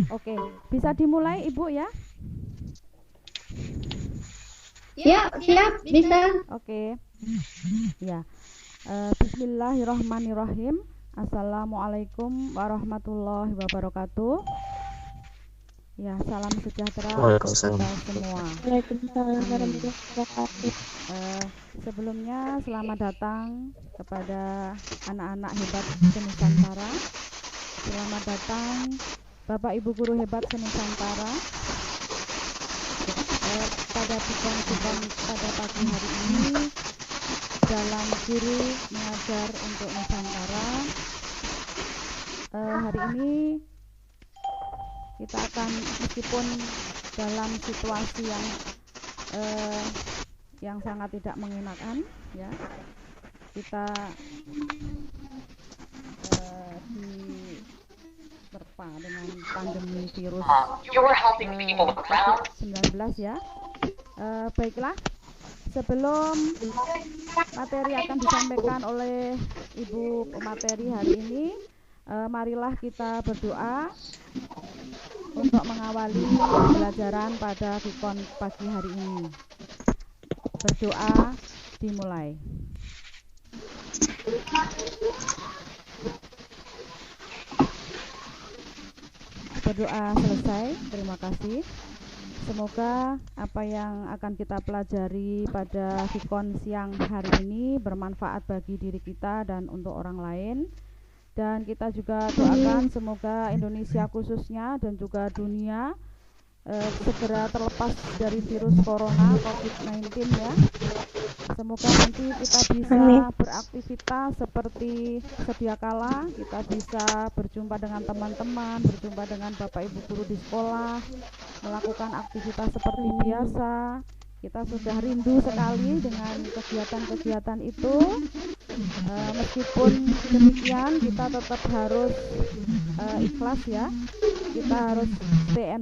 Oke, bisa dimulai Ibu ya? Ya, siap, bisa. Oke, ya. Bismillahirrahmanirrahim. Assalamualaikum warahmatullahi wabarakatuh. Ya, salam sejahtera untuk kita semua. Waalaikumsalam warahmatullahi wabarakatuh. Sebelumnya selamat datang kepada anak-anak hebat Senusantara. Selamat datang Bapak Ibu guru hebat Senusantara. Pada pikon-pikon pada pagi hari ini dalam guru mengajar untuk Nusantara. Hari ini kita akan, meskipun dalam situasi yang sangat tidak mengenakan, ya, kita diterpa dengan pandemi virus COVID-19 ya. Baiklah, sebelum materi akan disampaikan oleh Ibu pemateri hari ini, marilah kita berdoa untuk mengawali pembelajaran pada pikon pagi hari ini. Berdoa dimulai. Berdoa selesai, terima kasih. Semoga apa yang akan kita pelajari pada pikon siang hari ini bermanfaat bagi diri kita dan untuk orang lain. Dan kita juga doakan semoga Indonesia khususnya dan juga dunia segera terlepas dari virus corona COVID-19 ya. Semoga nanti kita bisa beraktivitas seperti sedia kala, kita bisa berjumpa dengan teman-teman, berjumpa dengan Bapak Ibu guru di sekolah, melakukan aktivitas seperti biasa. Kita sudah rindu sekali dengan kegiatan-kegiatan itu. Meskipun demikian, kita tetap harus ikhlas ya. Kita harus stay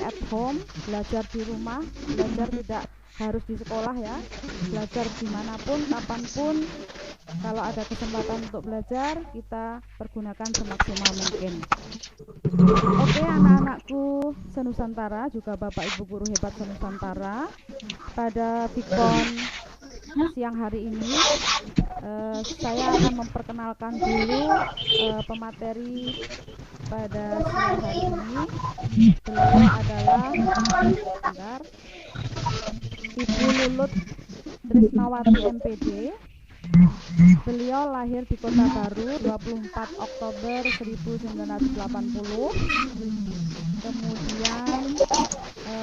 at home, belajar di rumah, belajar tidak harus di sekolah ya, belajar dimanapun, kapanpun. Kalau ada kesempatan untuk belajar, kita pergunakan semaksimal mungkin. Oke, anak-anakku Senusantara, juga Bapak Ibu guru hebat Senusantara, pada pikon siang hari ini saya akan memperkenalkan dulu pemateri pada siang hari ini. Beliau adalah Ibu Lulut Trisnawati MPD. Beliau lahir di Kota Baru 24 Oktober 1980.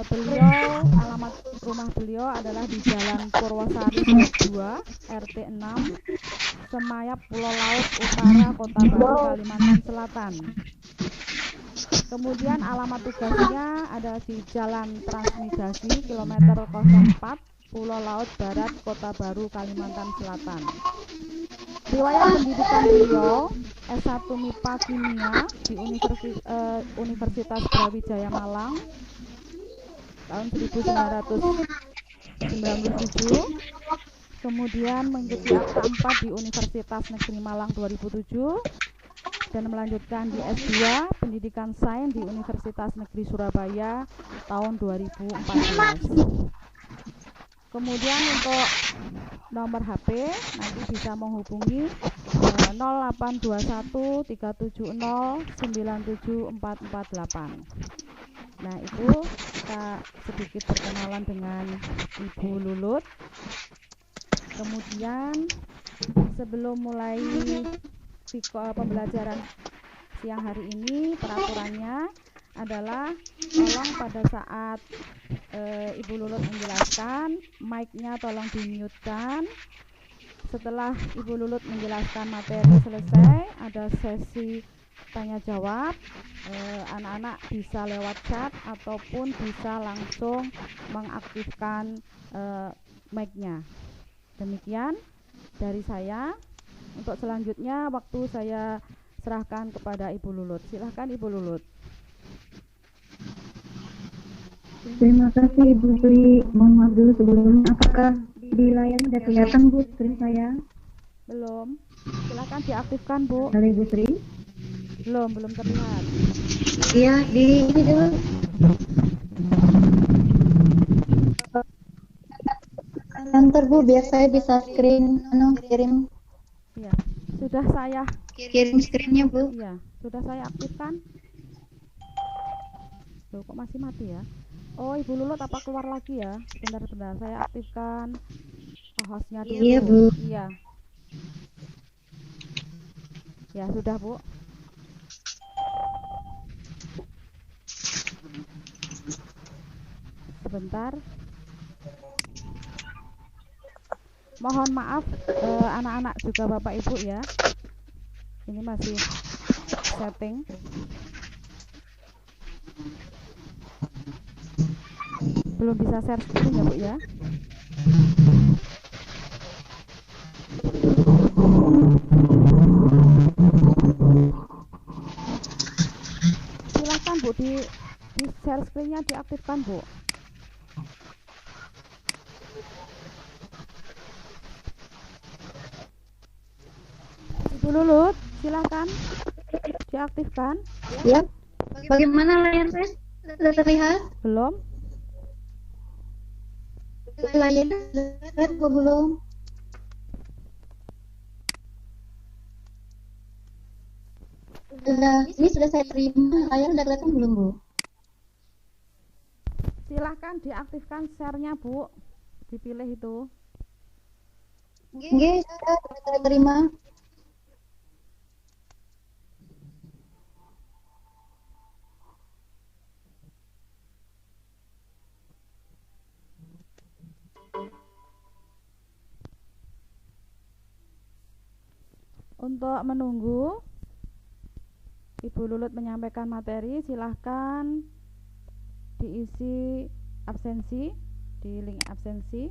Kemudian alamat rumah beliau adalah di Jalan Purwosari 2, RT 6, Semayap, Pulau Laut Utara, Kota Baru, Kalimantan Selatan. Kemudian alamat tugasnya ada di Jalan Transmigrasi kilometer 04, Pulau Laut Barat, Kota Baru, Kalimantan Selatan. Riwayat pendidikan beliau S1 MIPA Kimia di Universitas Brawijaya Malang tahun 1997. Kemudian mengikuti akta 4 di Universitas Negeri Malang 2007 dan melanjutkan di S2 Pendidikan Sains di Universitas Negeri Surabaya tahun 2014. Kemudian untuk nomor HP nanti bisa menghubungi 0821 370 97448. Nah, itu kita sedikit perkenalan dengan Ibu Lulut. Kemudian sebelum mulai pembelajaran siang hari ini, peraturannya adalah tolong pada saat Ibu Lulut menjelaskan, mic-nya tolong di-mute-kan. Setelah Ibu Lulut menjelaskan materi selesai, ada sesi tanya jawab. Anak-anak bisa lewat chat ataupun bisa langsung mengaktifkan mic-nya. Demikian dari saya. Untuk selanjutnya waktu saya serahkan kepada Ibu Lulut. Silahkan Ibu Lulut. Terima kasih Ibu Sri. Mohon maaf dulu sebelumnya, apakah di layar sudah kelihatan Bu screen saya? Belum. Silahkan diaktifkan Bu. Halo Ibu Sri. Belum terlihat. Iya, di ini dulu. Kantor Bu, biar saya bisa kirim Iya, sudah saya screennya Bu. iya, sudah saya aktifkan. Loh, kok masih mati ya? Oh, Ibu Lulut apa keluar lagi ya? Bentar-bentar, saya aktifkan hostnya dulu. Iya Bu. Iya. Ya, sudah Bu. Sebentar. Mohon maaf anak-anak juga Bapak Ibu ya. Ini masih setting. Belum bisa share screen ya Bu ya. Silahkan Bu di share screen-nya diaktifkan Bu. Ibu Lulut, silahkan diaktifkan. Ya. Bagaimana layar saya? Sudah terlihat? Belum? Layar terlihat Bu belum? Ini sudah saya terima. Layar sudah kelihatan belum Bu? Silahkan diaktifkan share-nya Bu. Dipilih itu. Oke, saya terima. Untuk menunggu Ibu Lulut menyampaikan materi, silahkan diisi absensi di link absensi.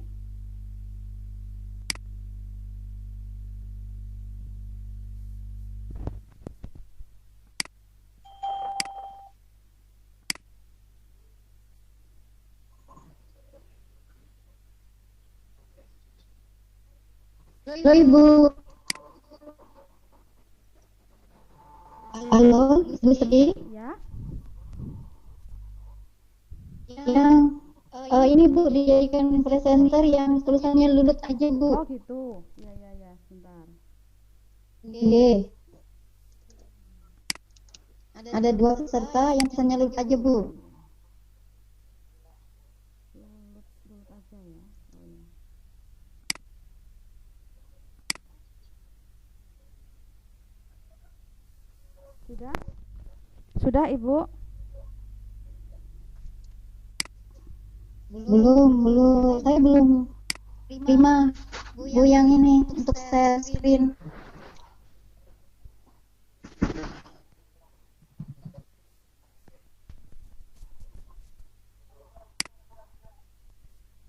Halo Ibu. Halo, Ibu Sri. Ya. Ya, ini Bu dijadikan presenter yang tulisannya Lulut aja Bu. Oh gitu. Ya ya ya, sebentar. Oke. Ada 2 peserta yang tulisannya Lulut aja Bu. Lulut aja ya. Oh, ya. Sudah? Sudah Ibu? Belum. Saya belum terima Bu yang ini untuk share screen.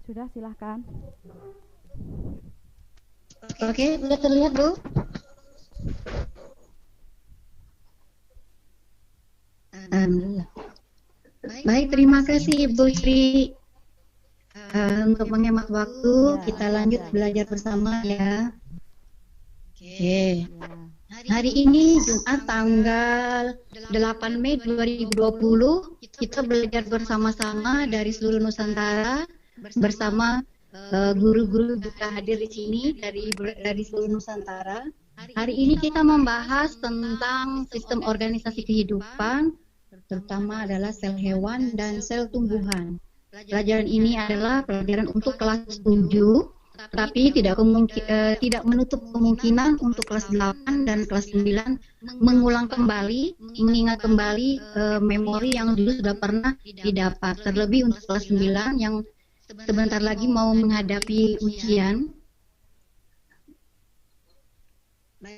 Sudah, silahkan. Oke, sudah terlihat Bu. Alhamdulillah. Baik, terima kasih Ibu Sri. Untuk menghemat waktu, kita lanjut belajar bersama ya. Oke. Hari ini Jumat tanggal 8 Mei 2020, kita belajar bersama-sama dari seluruh Nusantara bersama guru-guru juga hadir di sini dari seluruh Nusantara. Hari ini kita membahas tentang sistem organisasi kehidupan, terutama adalah sel hewan dan sel tumbuhan. Pelajaran ini adalah pelajaran untuk kelas 7, tapi tidak menutup kemungkinan untuk kelas 8 dan kelas 9 mengulang kembali, mengingat kembali memori yang dulu sudah pernah didapat. Terlebih untuk kelas 9 yang sebentar lagi mau menghadapi ujian.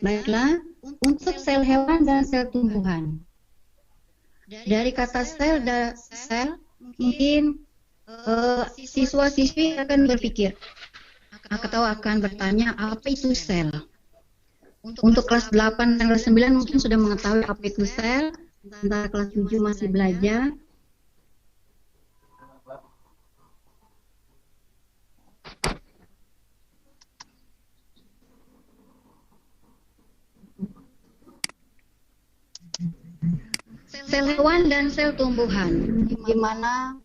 Baiklah, untuk sel hewan dan sel tumbuhan. Dari kata sel dan sel, mungkin siswa-siswi akan berpikir atau akan bertanya apa itu sel. Untuk kelas 8 dan kelas 9 mungkin sudah mengetahui apa itu sel, sementara kelas 7 masih belajar. sel hewan dan sel tumbuhan, di mana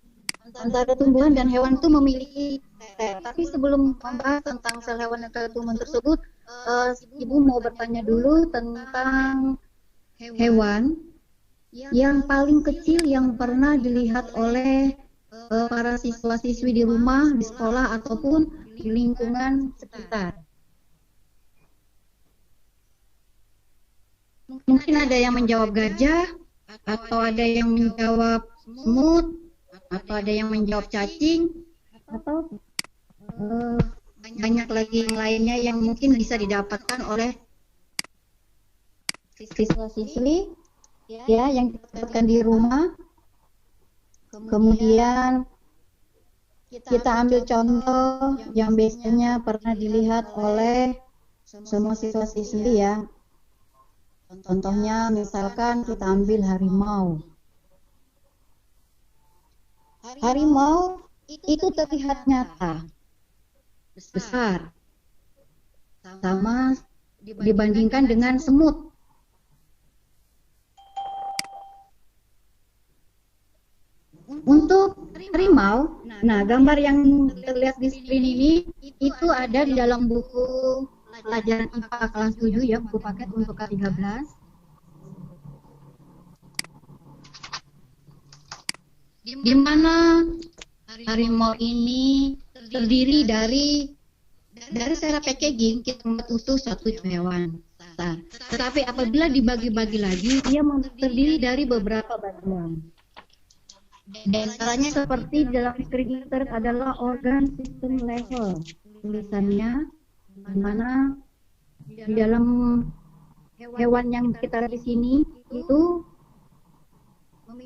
antara tumbuhan dan hewan itu memiliki sel. Tapi sebelum membahas tentang sel hewan dan sel tumbuhan tersebut, Ibu mau bertanya dulu tentang hewan yang paling kecil yang pernah dilihat oleh para siswa-siswi di rumah, di sekolah, ataupun di lingkungan sekitar. Mungkin ada yang menjawab gajah, atau ada yang menjawab semut, atau ada yang menjawab cacing, atau banyak lagi yang lainnya yang mungkin bisa didapatkan oleh siswa-siswi ya yang didapatkan di rumah. Kemudian kita ambil contoh yang biasanya pernah dilihat oleh semua siswa-siswi ya. Contohnya misalkan kita ambil harimau. Harimau itu terlihat nyata, besar, sama dibandingkan dengan semut. Untuk harimau, nah gambar yang terlihat di screen ini itu ada di dalam buku pelajaran IPA kelas 7 ya, buku paket untuk K13. Di mana harimau ini terdiri dari secara packaging kita membuat utuh satu hewan. Tetapi apabila dibagi-bagi lagi, dia terdiri dari beberapa bagian. Dan caranya seperti dalam screen ini adalah organ system level. Tulisannya di mana di dalam hewan yang kita lihat di sini itu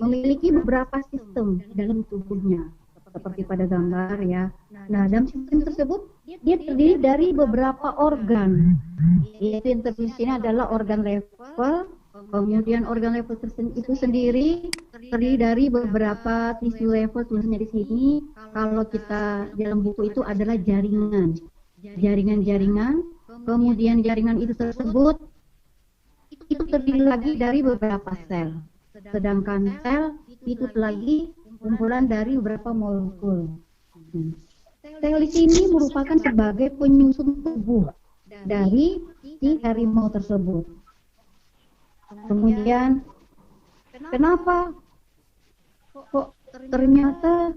memiliki beberapa sistem dalam tubuhnya seperti pada gambar ya. Nah, dalam sistem tersebut dia terdiri dari beberapa organ. Yaitu yang tertulis ini adalah organ level. Kemudian organ level itu sendiri terdiri dari beberapa tissue level. Tulisannya di sini kalau kita dalam buku itu adalah jaringan. Jaringan-jaringan, kemudian jaringan itu tersebut itu terdiri lagi dari beberapa sel, sedangkan sel itu lagi kumpulan dari beberapa molekul. Sel di sini merupakan sebagai penyusun tubuh dari si harimau tersebut. Kemudian kenapa kok ternyata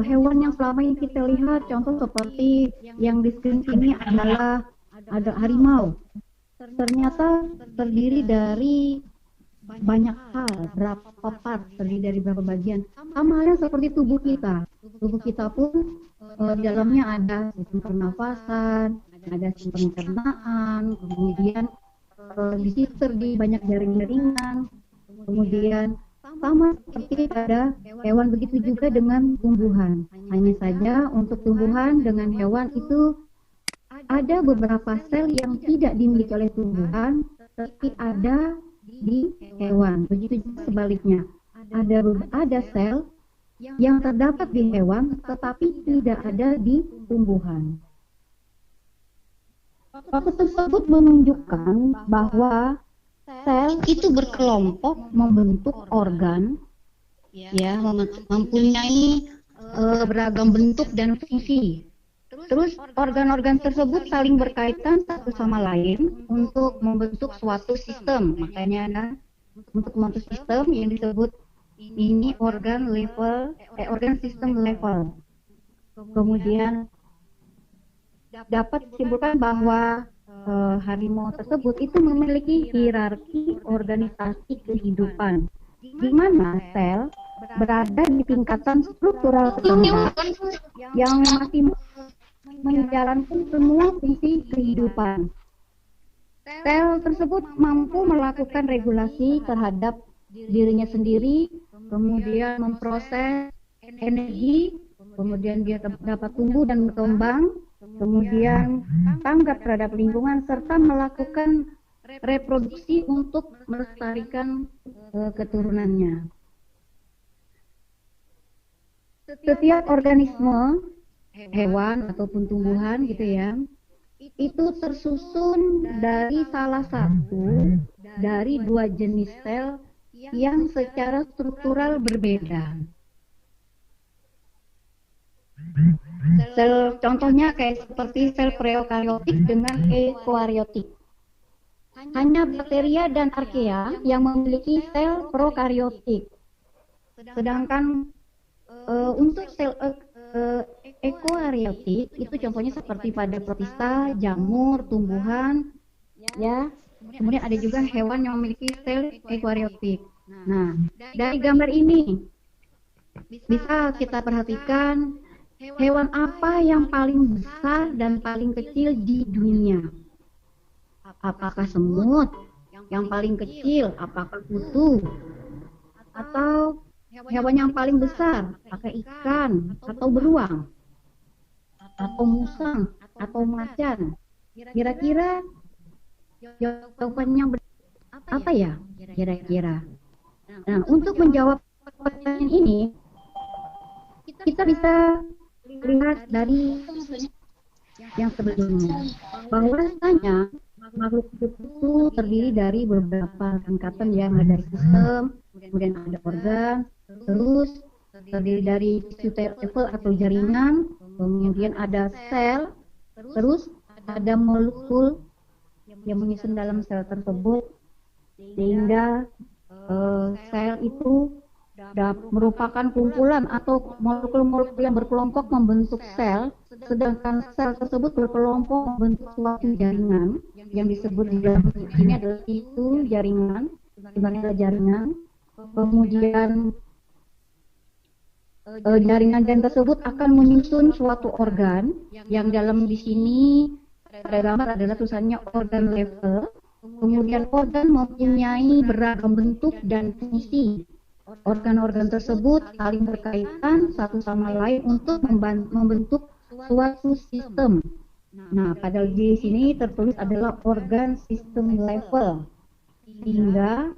hewan yang selama ini kita lihat, contoh seperti yang di screen ini adalah ada harimau. Ternyata terdiri dari banyak hal, berapa part, terdiri dari berapa bagian. Sama halnya seperti tubuh kita. Tubuh kita pun di dalamnya ada sistem pernafasan, ada sistem pencernaan, kemudian di situ terdiri banyak jaring-jaringan, kemudian sama seperti pada hewan begitu juga dengan tumbuhan. Hanya saja untuk tumbuhan dengan hewan itu ada beberapa sel yang tidak dimiliki oleh tumbuhan, tapi ada di hewan. Begitu juga sebaliknya. Ada sel yang terdapat di hewan, tetapi tidak ada di tumbuhan. Fakta tersebut menunjukkan bahwa sel itu berkelompok membentuk organ, ya, mempunyai beragam bentuk dan fungsi. Terus organ-organ tersebut saling berkaitan satu sama lain untuk membentuk suatu sistem. Makanya untuk membentuk sistem yang disebut ini organ system level. Kemudian dapat disimpulkan bahwa harimau tersebut itu memiliki hierarki organisasi kehidupan, di mana sel berada di tingkatan struktural tertentu yang masih menjalankan semua fungsi kehidupan. Sel tersebut mampu melakukan regulasi terhadap dirinya sendiri, kemudian memproses energi, kemudian dia dapat tumbuh dan berkembang, kemudian tanggap terhadap lingkungan, serta melakukan reproduksi untuk melestarikan keturunannya. Setiap organisme, hewan ataupun tumbuhan gitu ya, itu tersusun dari salah satu dari dua jenis sel yang secara struktural berbeda. Sel contohnya kayak seperti sel prokaryotik dengan eukaryotik. Hanya bakteria dan archaea yang memiliki sel prokaryotik. Sedangkan untuk sel eukaryotik itu contohnya seperti pada protista, jamur, tumbuhan, ya. Kemudian ada juga hewan yang memiliki sel eukaryotik. Nah, dari gambar ini bisa kita perhatikan hewan apa yang paling besar dan paling kecil di dunia. Apakah semut yang paling kecil? Apakah kutu? Atau hewan yang paling besar? Apakah ikan atau beruang? Atau musang? Atau macan? Kira-kira jawabannya apa ya? Kira-kira. Nah, untuk menjawab pertanyaan ini, kita bisa lihat dari yang sebelumnya bahwasanya makhluk hidup itu terdiri dari beberapa tingkatan yang ada sistem, kemudian ada organ, terus terdiri dari tisu level atau jaringan, kemudian ada sel, terus ada molekul yang menyusun dalam sel tersebut, sehingga sel itu merupakan kumpulan atau molekul-molekul yang berkelompok membentuk sel, sedangkan sel tersebut berkelompok membentuk suatu jaringan yang disebut di dalam ini adalah tisu jaringan, sebenarnya adalah jaringan. Kemudian jaringan dan tersebut akan menyusun suatu organ yang dalam di sini pada gambar adalah tulisannya organ level. Kemudian organ mempunyai beragam bentuk dan fungsi. Organ-organ tersebut saling berkaitan satu sama lain untuk membentuk suatu sistem. Nah, pada di sini tertulis adalah organ sistem level. Sehingga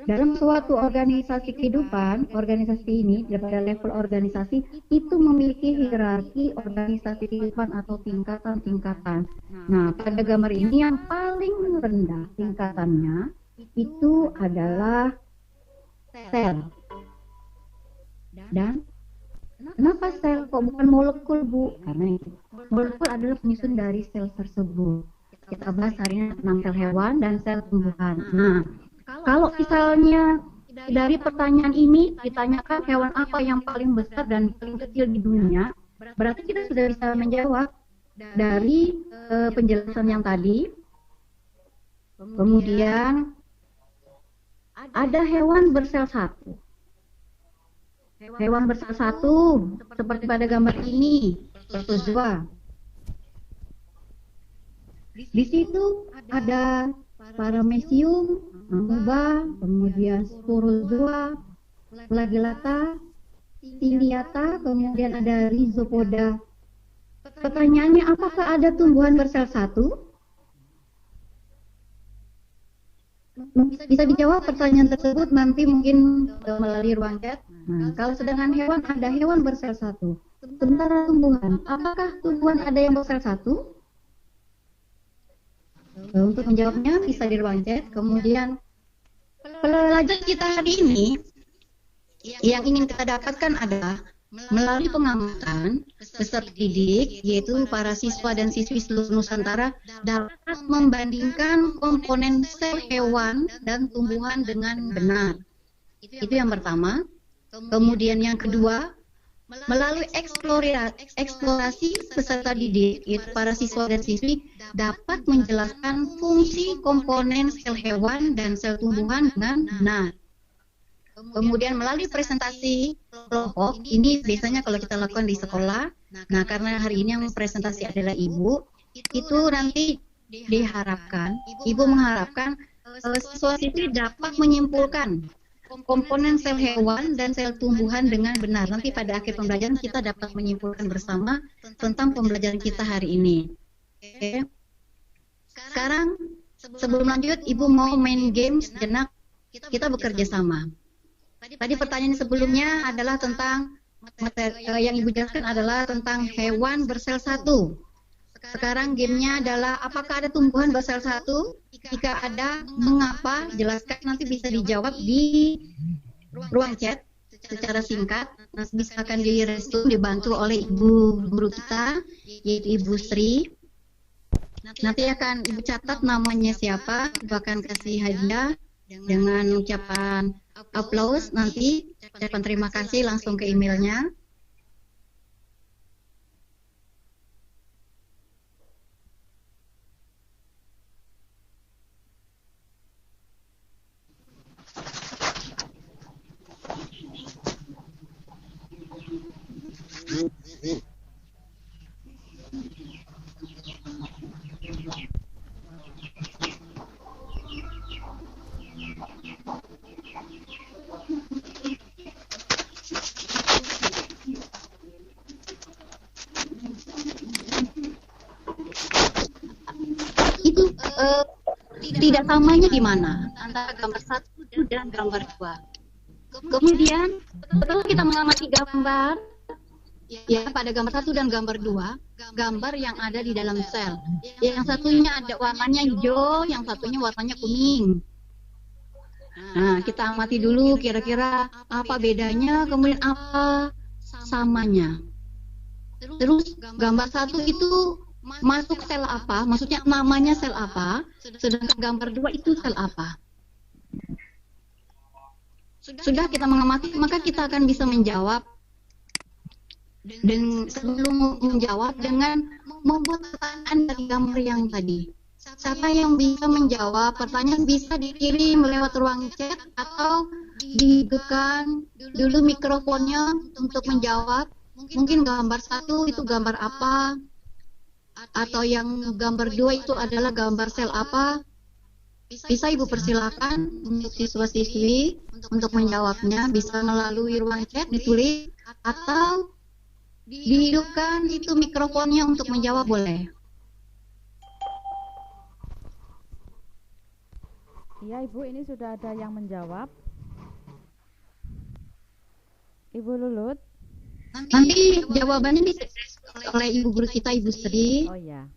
dalam suatu organisasi kehidupan, organisasi ini daripada level organisasi itu memiliki hierarki organisasi kehidupan atau tingkatan-tingkatan. Nah, pada gambar ini yang paling rendah tingkatannya itu adalah sel. Dan kenapa sel kok bukan molekul, Bu? Karena itu molekul adalah penyusun dari sel tersebut. Kita bahas hari ini tentang sel hewan dan sel tumbuhan. Nah, kalau misalnya dari pertanyaan ini ditanyakan hewan apa yang paling besar dan paling kecil di dunia, berarti kita sudah bisa menjawab dari penjelasan yang tadi. Kemudian ada hewan bersel satu. Hewan bersel satu seperti pada gambar ini, protozoa. Di situ ada paramecium, amoeba, kemudian sporozoa, flagellata, ciliata, kemudian ada rhizopoda. Pertanyaannya, apakah ada tumbuhan bersel satu? Bisa dijawab pertanyaan tersebut nanti mungkin melalui ruang chat. Nah, kalau sedangkan hewan, ada hewan bersel satu. Sementara tumbuhan, apakah tumbuhan ada yang bersel satu? Untuk menjawabnya bisa di ruang chat. Kemudian pelajaran kita hari ini yang ingin kita dapatkan adalah melalui pengamatan peserta didik, yaitu para siswa dan siswi seluruh Nusantara, dapat membandingkan komponen sel hewan dan tumbuhan dengan benar. Itu yang pertama. Kemudian yang kedua, melalui eksplorasi peserta didik, yaitu para siswa dan siswi, dapat menjelaskan fungsi komponen sel hewan dan sel tumbuhan dengan benar. Kemudian melalui presentasi kelompok, ini biasanya kalau kita lakukan di sekolah. Nah, karena hari ini yang presentasi adalah Ibu, itu nanti diharapkan, Ibu mengharapkan siswa-siswi dapat menyimpulkan komponen sel hewan dan sel tumbuhan dengan benar. Nanti pada akhir pembelajaran kita dapat menyimpulkan bersama tentang pembelajaran kita hari ini. Oke. Sekarang sebelum lanjut, Ibu mau main game sejenak, kita bekerja sama. Tadi pertanyaan sebelumnya adalah tentang yang Ibu jelaskan adalah tentang hewan bersel satu. Sekarang gamenya adalah apakah ada tumbuhan bersel 1? Jika ada, mengapa? Jelaskan, nanti bisa dijawab di ruang chat secara singkat. Nah, bisa akan direspon dibantu oleh ibu guru kita, yaitu Ibu Sri. Nanti akan ibu catat namanya siapa, ibu akan kasih hadiah dengan ucapan aplaus. Nanti ucapan terima kasih langsung ke emailnya. Itu tidak samanya di mana antara gambar 1 dan gambar 2. Kemudian setelah kita mengamati gambar, ya pada gambar 1 dan gambar 2, gambar yang ada di dalam sel. Yang satunya ada warnanya hijau, yang satunya warnanya kuning. Nah, kita amati dulu kira-kira apa bedanya, kemudian apa samanya. Terus gambar 1 itu masuk sel apa, maksudnya namanya sel apa, sedangkan gambar 2 itu sel apa. Sudah kita mengamati, maka kita akan bisa menjawab. Dan sebelum menjawab, dengan membuat pertanyaan dari gambar yang tadi. Siapa yang bisa menjawab? Pertanyaan bisa dikirim lewat ruang chat atau dihidupkan dulu mikrofonnya untuk menjawab. Mungkin gambar 1 itu gambar apa? Atau yang gambar 2 itu adalah gambar sel apa? Bisa Ibu persilakan untuk siswa-siswi untuk menjawabnya, bisa melalui ruang chat ditulis atau dihidupkan itu mikrofonnya untuk menjawab, boleh. Iya Ibu, ini sudah ada yang menjawab. Ibu Lulut. Nanti jawabannya bisa oleh ibu guru kita, Ibu Sri. Oh ya.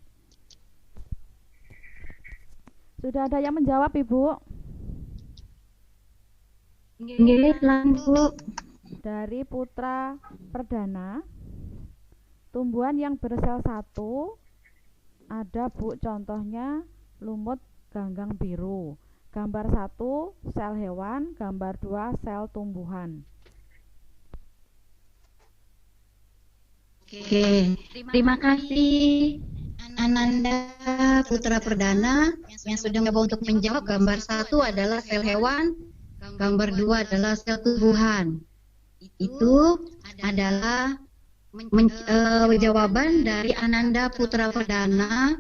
Sudah ada yang menjawab Ibu? Nggih, Bu. Dari Putra Perdana. Tumbuhan yang bersel 1 ada Bu, contohnya lumut ganggang biru. Gambar 1 sel hewan, gambar 2 sel tumbuhan. Oke, terima kasih Ananda Putra Perdana yang sudah mencoba untuk menjawab. Gambar 1 adalah sel hewan, gambar 2 adalah sel tumbuhan. Itu adalah jawaban dari Ananda Putra Perdana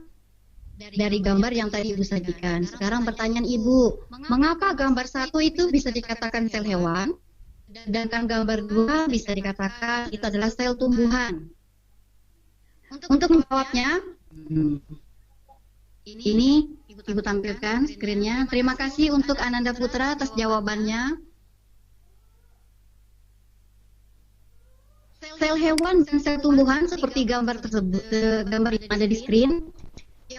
dari gambar yang tadi Ibu sajikan. Sekarang pertanyaan Ibu, mengapa gambar 1 itu bisa dikatakan sel hewan, sedangkan gambar 2 bisa dikatakan itu adalah sel tumbuhan? Untuk menjawabnya, ini Ibu tampilkan screen-nya. Terima kasih untuk Ananda Putra atas jawabannya. Sel hewan dan sel tumbuhan seperti gambar tersebut, gambar yang ada di screen.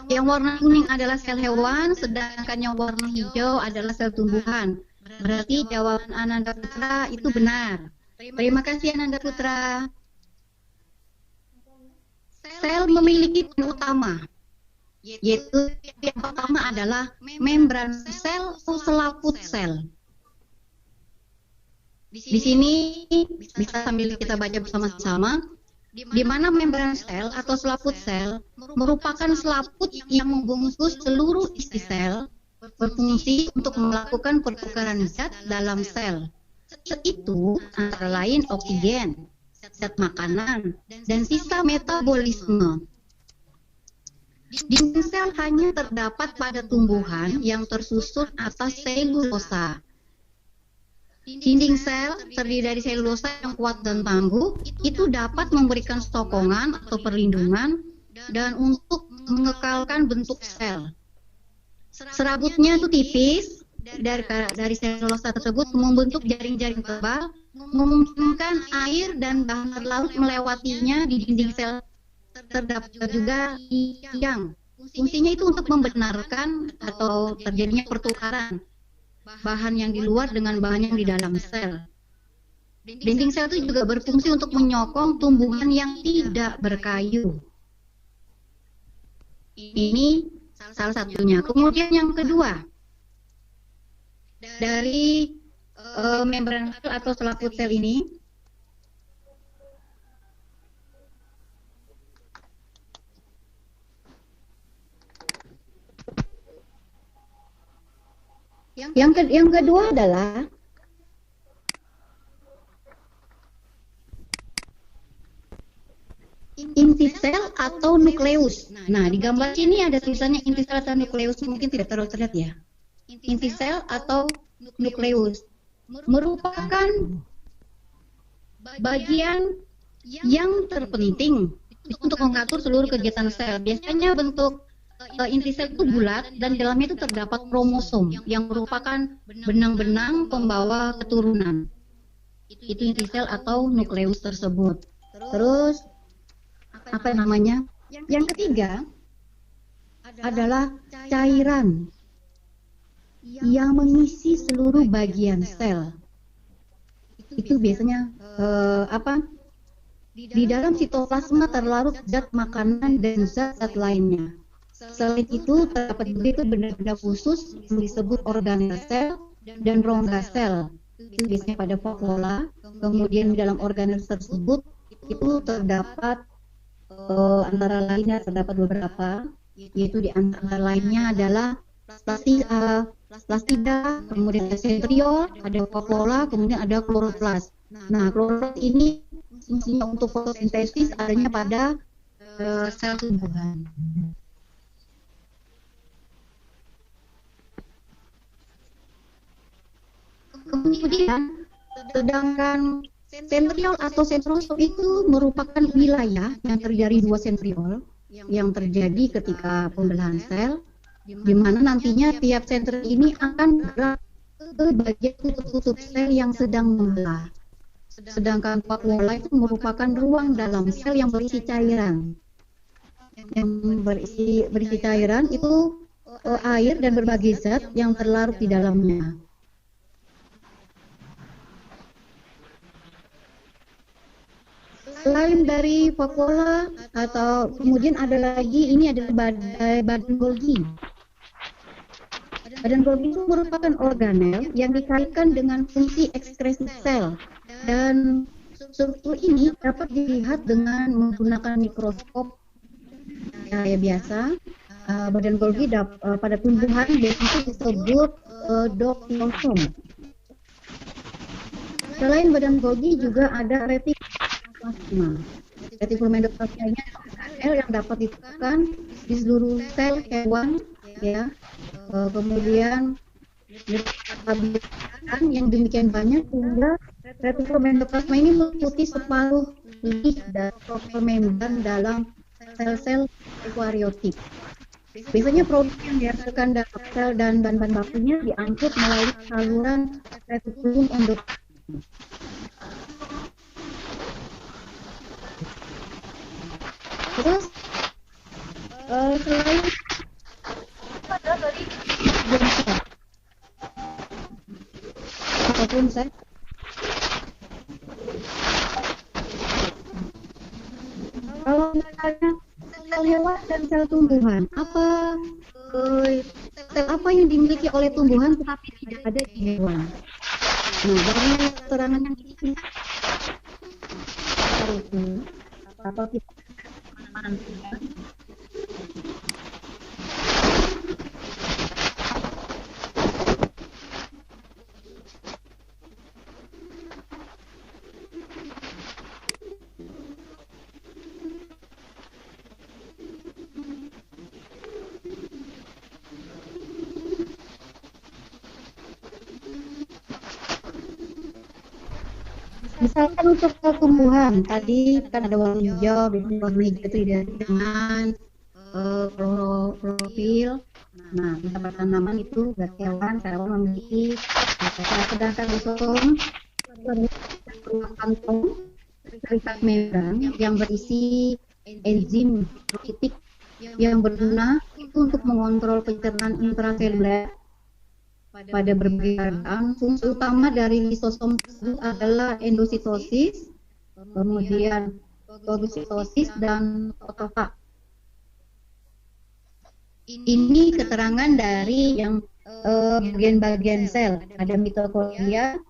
Yang warna kuning adalah sel hewan, sedangkan yang warna hijau adalah sel tumbuhan. Berarti jawaban Ananda Putra itu benar. Terima kasih Ananda Putra. Sel memiliki peran utama, yaitu yang pertama adalah membran sel atau selaput sel. Di sini bisa sambil kita baca bersama-sama, di mana membran sel atau selaput sel merupakan selaput yang membungkus seluruh isi sel, berfungsi untuk melakukan pertukaran zat dalam sel. Zat itu antara lain oksigen, zat makanan, dan sisa metabolisme. Dinding sel hanya terdapat pada tumbuhan yang tersusun atas selulosa. Dinding sel terdiri dari selulosa yang kuat dan tangguh, itu dapat memberikan sokongan atau perlindungan dan untuk mengekalkan bentuk sel. Serabutnya itu tipis, dari selulosa tersebut membentuk jaring-jaring tebal, memungkinkan air dan bahan larut melewatinya di dinding sel terdapat juga yang fungsinya itu untuk membenarkan atau terjadinya pertukaran bahan yang di luar dengan bahan yang di dalam sel. Dinding sel itu juga berfungsi untuk menyokong tumbuhan yang tidak berkayu. Ini salah satunya. Kemudian yang kedua, dari membran sel atau selaput sel ini, yang kedua adalah inti sel atau nukleus. Nah, di gambar sini ada tulisannya inti sel atau nukleus, mungkin tidak terlalu terlihat ya. Inti sel atau nukleus merupakan bagian yang terpenting untuk mengatur seluruh kegiatan sel. Biasanya bentuk inti sel itu bulat dan di dalamnya itu terdapat kromosom yang merupakan benang-benang pembawa keturunan. Itu inti sel atau nukleus tersebut. Terus apa namanya? Yang ketiga adalah cairan yang mengisi seluruh bagian sel. Itu biasanya di dalam sitoplasma terlarut zat makanan dan zat-zat lainnya. Selain itu terdapat juga benda-benda khusus yang disebut organel sel dan rongga sel. Itu biasanya pada vakuola. Kemudian di dalam organel tersebut itu terdapat antara lainnya terdapat beberapa, yaitu di antara lainnya adalah plastida, kemudian ada centriole, ada vakuola, kemudian ada kloroplas. Nah, kloroplas ini fungsinya untuk fotosintesis adanya pada sel tumbuhan. Kemudian, sedangkan centriole atau centrosome itu merupakan wilayah yang terdiri dua centriole yang terjadi ketika pembelahan sel, di mana nantinya tiap centriole ini akan bergerak ke bagian tutup-tutup sel yang sedang membelah. Sedangkan vakuola itu merupakan ruang dalam sel yang berisi cairan. Yang berisi cairan itu air dan berbagai zat yang terlarut di dalamnya. Selain dari vakuola atau kemudian ada lagi, ini adalah badan Golgi. Badan Golgi itu merupakan organel yang dikaitkan dengan fungsi ekskresi sel, dan struktur ini dapat dilihat dengan menggunakan mikroskop ya biasa. Badan Golgi pada tumbuhan biasanya disebut doxosome. Selain badan Golgi juga ada retikulum endoplasma ini sel yang dapat ditemukan di seluruh sel hewan ya. Kemudian yang demikian banyak sehingga retikulum endoplasma ini meliputi separuh lebih dari membran dalam sel-sel eukariotik. Biasanya produk yang dihasilkan dalam sel dan bahan bakunya diangkut melalui saluran retikulum endoplasma. Terus selain itu adalah dari apapun saya kalau misalnya sel hewan dan sel tumbuhan, sel apa yang dimiliki oleh tumbuhan tetapi tidak ada di hewan? Nah, bagaimana keterangan yang ini atau kita misalkan untuk tumbuhan tadi kan ada warna hijau, biasanya warna hijau itu identik dengan klorofil. Nah, pada tanaman itu berarti hewan memiliki sedangkan lisosom kantong terikat membran yang berisi enzim titik yang berguna itu untuk mengontrol pencernaan intraseluler pada berbagai keadaan. Fungsi utama dari lisosom tersebut adalah endositosis, kemudian fagositosis dan otofag. Ini keterangan dari yang bagian-bagian sel. Ada mitokondria,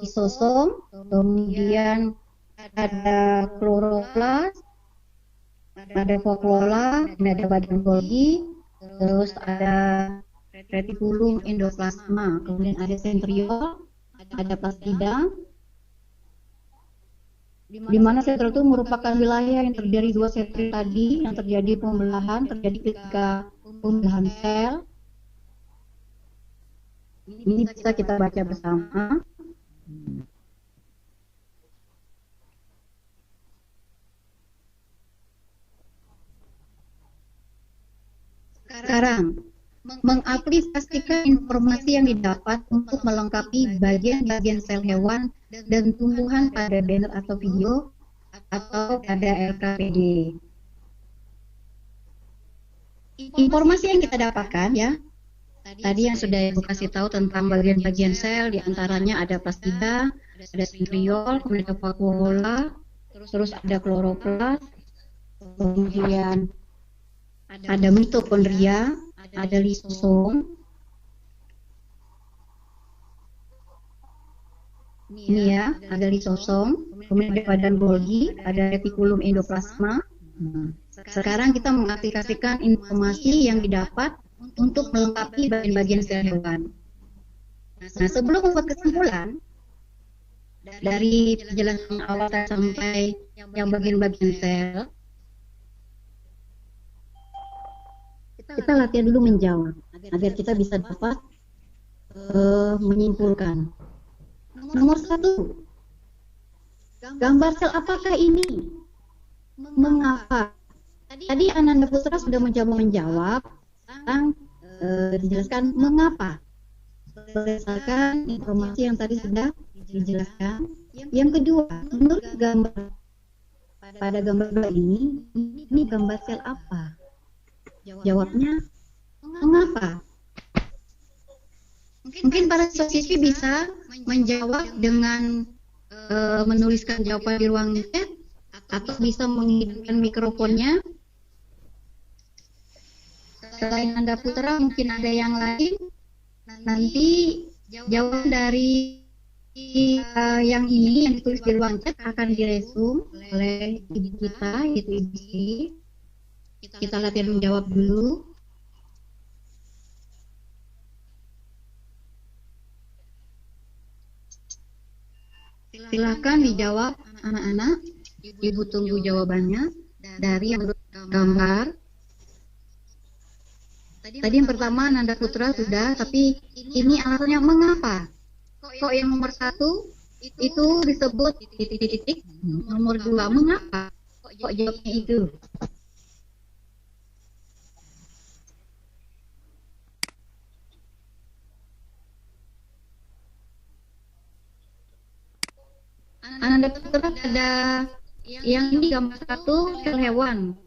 lisosom, kemudian ada kloroplas, ada vakuola, ada badan Golgi, terus ada retikulum endoplasma, kemudian ada sentriol, ada plastida, di mana sentral itu merupakan wilayah yang terdiri dua sentri tadi, yang terjadi pembelahan, terjadi ketika pembelahan sel. Ini bisa kita baca bersama. Sekarang, mengaplikasikan informasi yang didapat untuk melengkapi bagian-bagian sel hewan dan tumbuhan pada banner atau video atau pada LKPD. Informasi yang kita dapatkan ya, tadi yang sudah Ibu kasih tahu tentang bagian-bagian sel, diantaranya ada plastida, ada sentriol, kemudian ada vakuola, terus ada kloroplas, kemudian ada mitokondria, ada lisosom, ini ya, ada lisosom, kemudian ada badan Golgi, ada retikulum endoplasma. Sekarang kita mengaplikasikan informasi yang didapat untuk melengkapi bagian-bagian sel hewan. Nah, sebelum membuat kesimpulan dari penjelasan awal sampai yang bagian-bagian sel, kita latihan dulu menjawab agar kita bisa dapat menyimpulkan. Nomor 1, gambar sel apakah ini? Mengapa? Tadi Ananda Putra sudah mencoba menjawab tentang dijelaskan mengapa berdasarkan informasi yang tadi sudah dijelaskan. Yang kedua, menurut gambar pada gambar ini gambar sel apa? Jawabnya mengapa? Mungkin para siswi bisa menjawab dengan menuliskan jawaban di ruang chat atau bisa menghidupkan mikrofonnya. Selain Anda Putra, mungkin ada yang lain. Nanti jawaban dari yang ini yang ditulis di ruang chat akan diresum oleh ibu kita, yaitu Ibu Sri. Kita latihan menjawab dulu. Silakan dijawab anak-anak. Ibu tunggu jawabannya dari yang gambar. Tadi yang pertama Nanda Putra sudah, tapi ini alasannya mengapa? Kok yang nomor 1 itu disebut titik-titik, nomor 2 mengapa? Kok jawabnya itu? Ananda Putra ada yang ini gambar 1 sel hewan.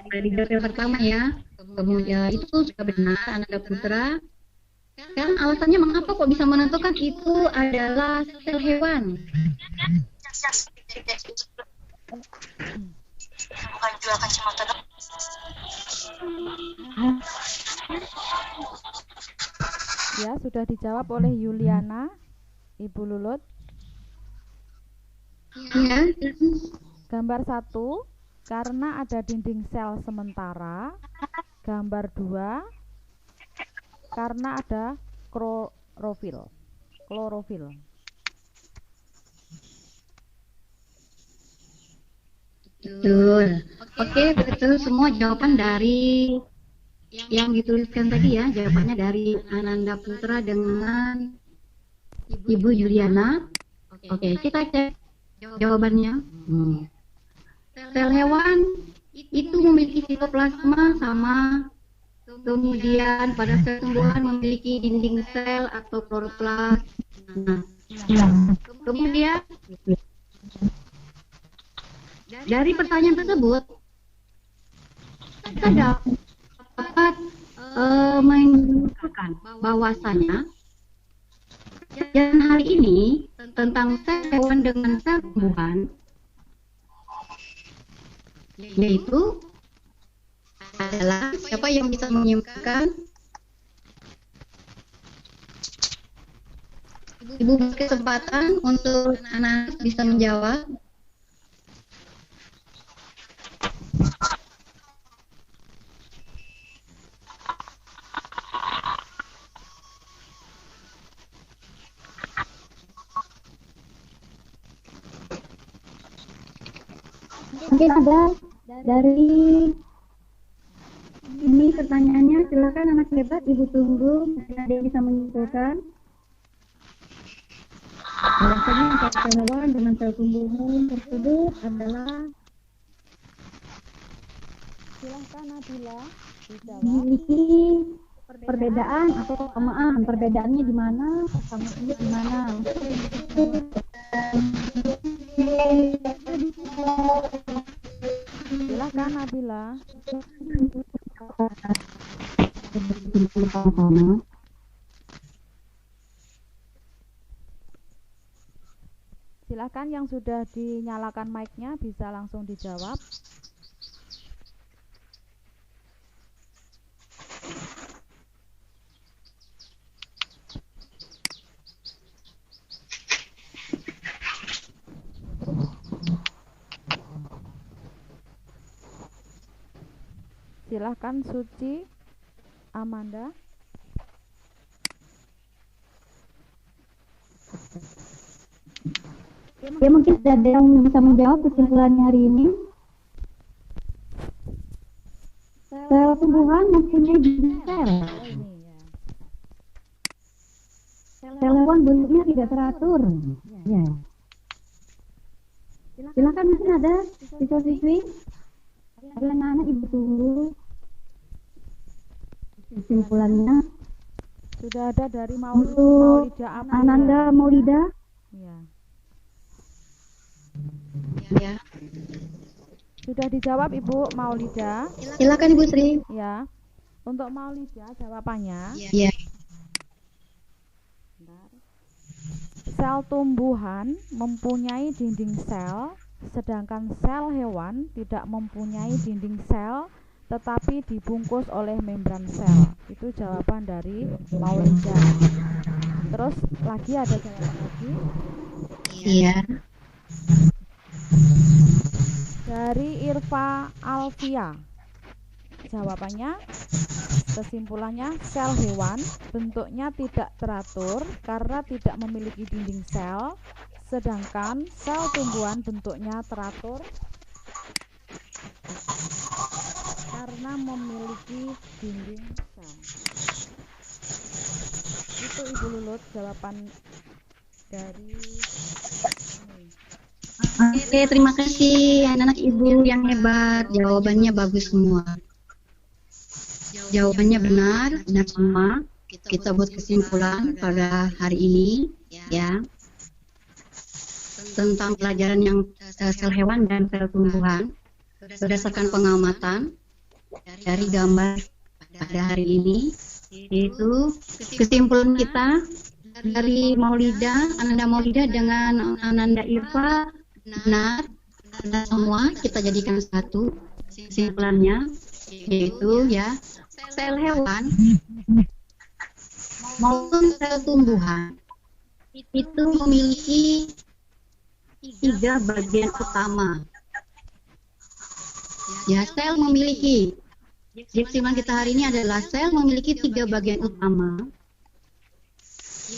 Dari sel pertama ya. Kemudian itu sudah benar Ananda Putra. Sekarang alasannya mengapa kok bisa menentukan itu adalah sel hewan? Bukan jual kacamata dok. Ya, sudah dijawab oleh Yuliana, Ibu Lulut. Ya. Gambar 1, karena ada dinding sel sementara. Gambar 2, karena ada klorofil. Betul. Oke, betul semua jawaban dari yang dituliskan tadi ya. Jawabannya dari Ananda Putra dengan Ibu Yuliana. Oke, kita cek jawabannya. Sel hewan itu memiliki sitoplasma sama, kemudian pada sel tumbuhan memiliki dinding sel atau kloroplas. Nah, kemudian Dari pertanyaan tersebut, kita dapat menyimpulkan bahwasanya yang hari ini tentang sel hewan dengan sel tumbuhan, yaitu adalah siapa yang bisa menyimpulkan? Ibu beri kesempatan untuk anak-anak bisa menjawab. Mungkin ada dari ini pertanyaannya, silakan anak hebat, Ibu tunggu. Mungkin ada yang bisa menyimpulkan. Biasanya sel hewan dengan sel tumbuhan tersebut adalah Silahkan Nabila dijawab. memiliki perbedaan atau kesamaan. Perbedaannya di mana? Kesamaannya di mana? Silahkan Nabila. Silahkan yang sudah dinyalakan mic-nya bisa langsung dijawab. Silahkan Suci, Amanda. Ya, mungkin ada yang bisa menjawab kesimpulannya hari ini. Sel tumbuhan mempunyai jenis sel. Sel hewan bentuknya tidak teratur. Ya. Silakan, mungkin ada siswa-siswi. Ada anak-anak, Ibu tunggu kesimpulannya. Sudah ada dari Untuk Maulida April. Ananda Maulida. Ya. Ya. Sudah dijawab Ibu Maulida. Silakan Ibu Sri. Ya. Untuk Maulida jawabannya. Ya. Sel tumbuhan mempunyai dinding sel, sedangkan sel hewan tidak mempunyai dinding sel, tetapi dibungkus oleh membran sel. Itu jawaban dari Maulida. Terus lagi ada jawaban lagi. Iya. Dari Irfa Alfia. Jawabannya, kesimpulannya sel hewan bentuknya tidak teratur karena tidak memiliki dinding sel, sedangkan sel tumbuhan bentuknya teratur karena memiliki dinding sel. Itu Ibu Lulut jawaban dari ini. Oke, terima kasih anak-anak Ibu yang hebat. Jawabannya bagus semua. Jawabannya benar semua. Kita buat kesimpulan pada hari ini, ya, tentang pelajaran yang sel hewan dan sel tumbuhan berdasarkan pengamatan dari gambar pada hari ini, yaitu kesimpulan kita dari Maulida, Ananda Maulida dengan Ananda Irfa benar semua. Kita jadikan satu kesimpulannya, yaitu ya, sel hewan maupun sel tumbuhan itu memiliki 3 bagian utama. Ya, sel memiliki, kesimpulan kita hari ini adalah sel memiliki 3 bagian utama,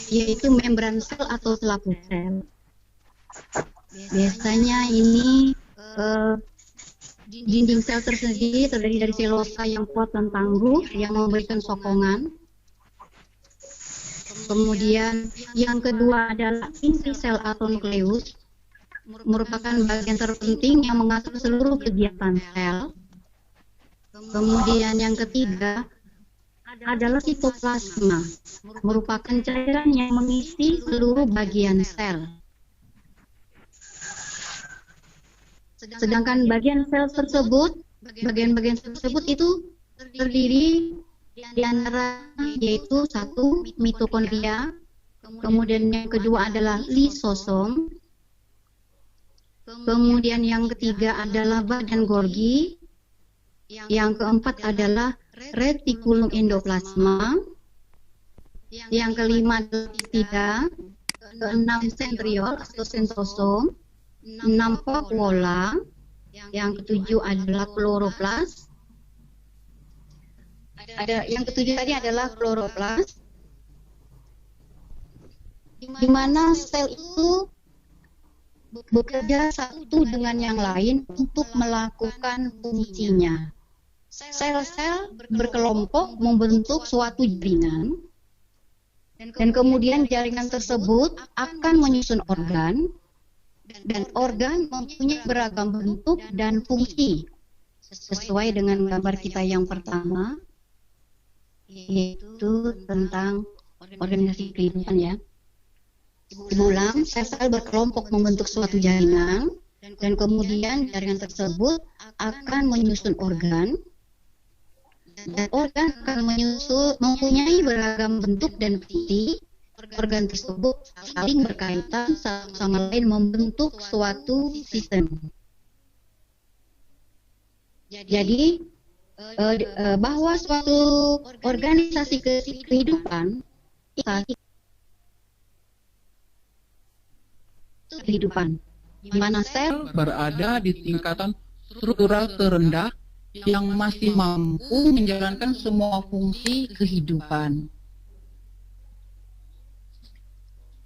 yaitu membran sel atau selaput sel. Biasanya ini dinding sel tersendiri terdiri dari selosa yang kuat dan tangguh yang memberikan sokongan. Kemudian yang kedua adalah inti sel atau nukleus, merupakan bagian terpenting yang mengatur seluruh kegiatan sel. Kemudian yang ketiga adalah sitoplasma, merupakan cairan yang mengisi seluruh bagian sel. Sedangkan bagian-bagian sel tersebut itu terdiri di antara yaitu satu mitokondria, kemudian yang kedua adalah lisosom, kemudian yang ketiga adalah badan Golgi, yang keempat adalah retikulum endoplasma, yang kelima adalah peptida, keenam sentriol atau sentrosom, enam vakuola, yang ketujuh adalah kloroplas. Yang ketujuh tadi adalah kloroplas, di mana sel itu bekerja satu dengan yang lain untuk melakukan fungsinya. Sel-sel berkelompok membentuk suatu jaringan, dan kemudian jaringan tersebut akan menyusun organ, dan organ mempunyai beragam bentuk dan fungsi sesuai dengan gambar kita yang pertama, yaitu tentang organisasi kehidupan ya. Diulang, sel-sel berkelompok membentuk suatu jaringan, dan kemudian jaringan tersebut akan menyusun organ, dan organ akan mempunyai beragam bentuk dan fungsi. Organ tersebut saling berkaitan satu sama lain membentuk suatu sistem. Jadi bahwa suatu organisasi kehidupan di mana sel berada di tingkatan struktural terendah yang masih mampu menjalankan semua fungsi kehidupan.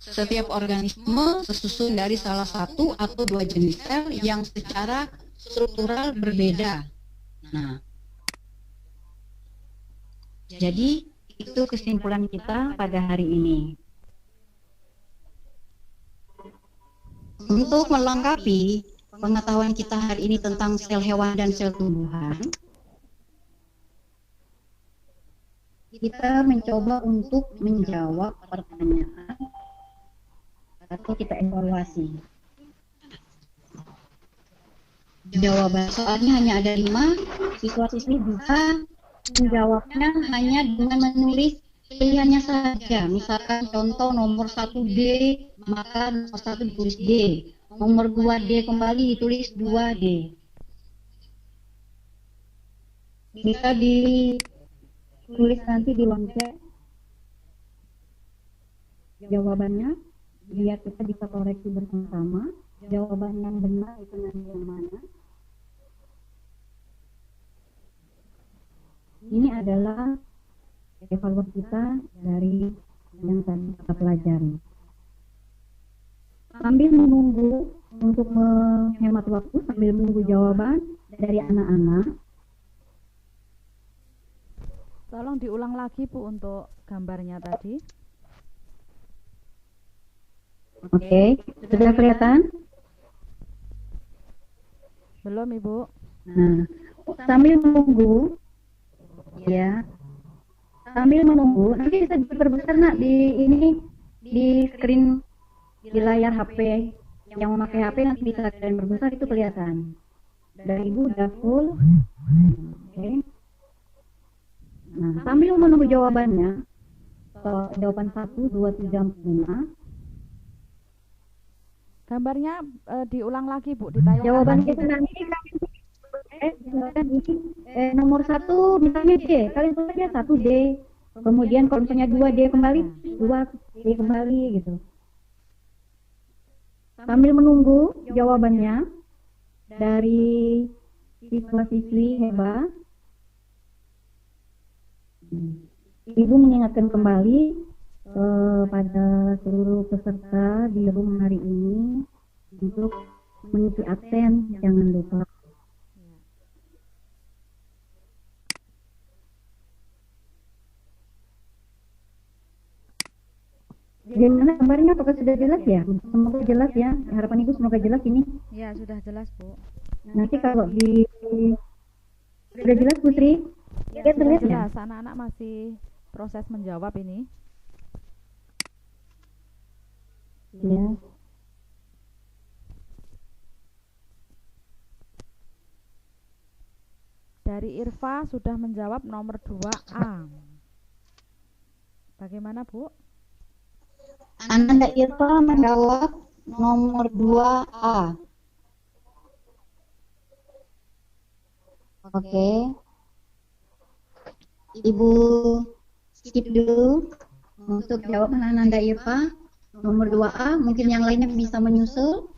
Setiap organisme tersusun dari salah satu atau dua jenis sel yang secara struktural berbeda. Nah, jadi itu kesimpulan kita pada hari ini. Untuk melengkapi pengetahuan kita hari ini tentang sel hewan dan sel tumbuhan, kita mencoba untuk menjawab pertanyaan atau kita evaluasi. Jawaban soalnya hanya ada 5, siswa-siswi bisa menjawabnya hanya dengan menulis pilihannya saja. Misalkan contoh nomor 1D, maka nomor 1 ditulis D. Nomor 2D kembali ditulis 2D. Bisa ditulis nanti di kolom chat jawabannya, biar kita bisa koreksi bersama-sama. Jawaban yang benar itu nanti yang mana. Ini adalah evaluasi kita dari yang tadi kita pelajari. Sambil menunggu untuk menghemat waktu, sambil menunggu jawaban dari anak-anak. Tolong diulang lagi Bu untuk gambarnya tadi. Oke, sudah kelihatan? Belum Ibu? Nah, sambil menunggu, ya, sambil menunggu, nanti bisa diperbesar nak di screen di layar HP. Yang memakai HP nanti bisa kalian perbesar, itu kelihatan. Dari Ibu udah full. Oke. Nah, sambil menunggu jawabannya, jawaban 1, 2, 3, 4, 5. Gambarnya diulang lagi Bu, ditayangkan Jawaban lagi, kita Bu. nanti nomor 1 misalnya D, kalian tulis aja 1D. Kemudian kalau misalnya 2D kembali, 2D kembali gitu. Sambil menunggu jawabannya dari siswa-siswi hebat, Ibu mengingatkan kembali pada seluruh peserta di room hari ini untuk mengisi absen, jangan lupa. Gimana kabarnya, apakah sudah jelas ya? Semoga jelas ya, harapan Ibu semoga jelas ini. Ya, sudah jelas Bu. Nanti kalau sudah jelas Putri? Ya, Ya, sudah terlihat ya? jelas, anak-anak masih proses menjawab ini. Ya. dari Irfa sudah menjawab nomor 2A. Bagaimana, Bu? Ananda Irfa menjawab nomor 2A. Oke. Ibu skip dulu untuk jawaban Ananda Irfa nomor 2A. Mungkin yang lainnya bisa menyusul.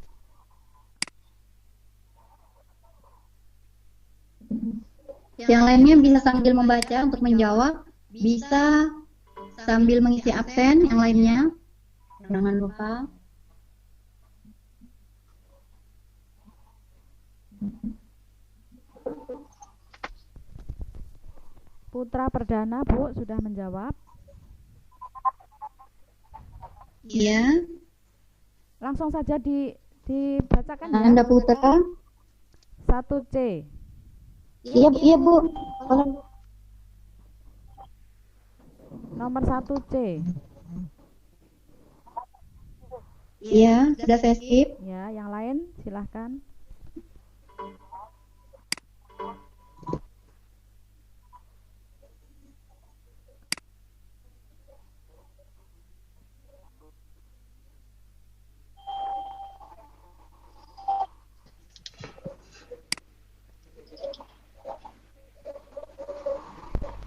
Yang lainnya bisa sambil membaca untuk menjawab, bisa sambil mengisi absen yang lainnya. Jangan lupa. Putra Perdana, Bu, sudah menjawab. Iya. Langsung saja dibacakan ya. Anda Putra. 1C. Iya, iya Bu. Nomor 1C. Iya, sudah saya skip. Ya, yang lain silahkan.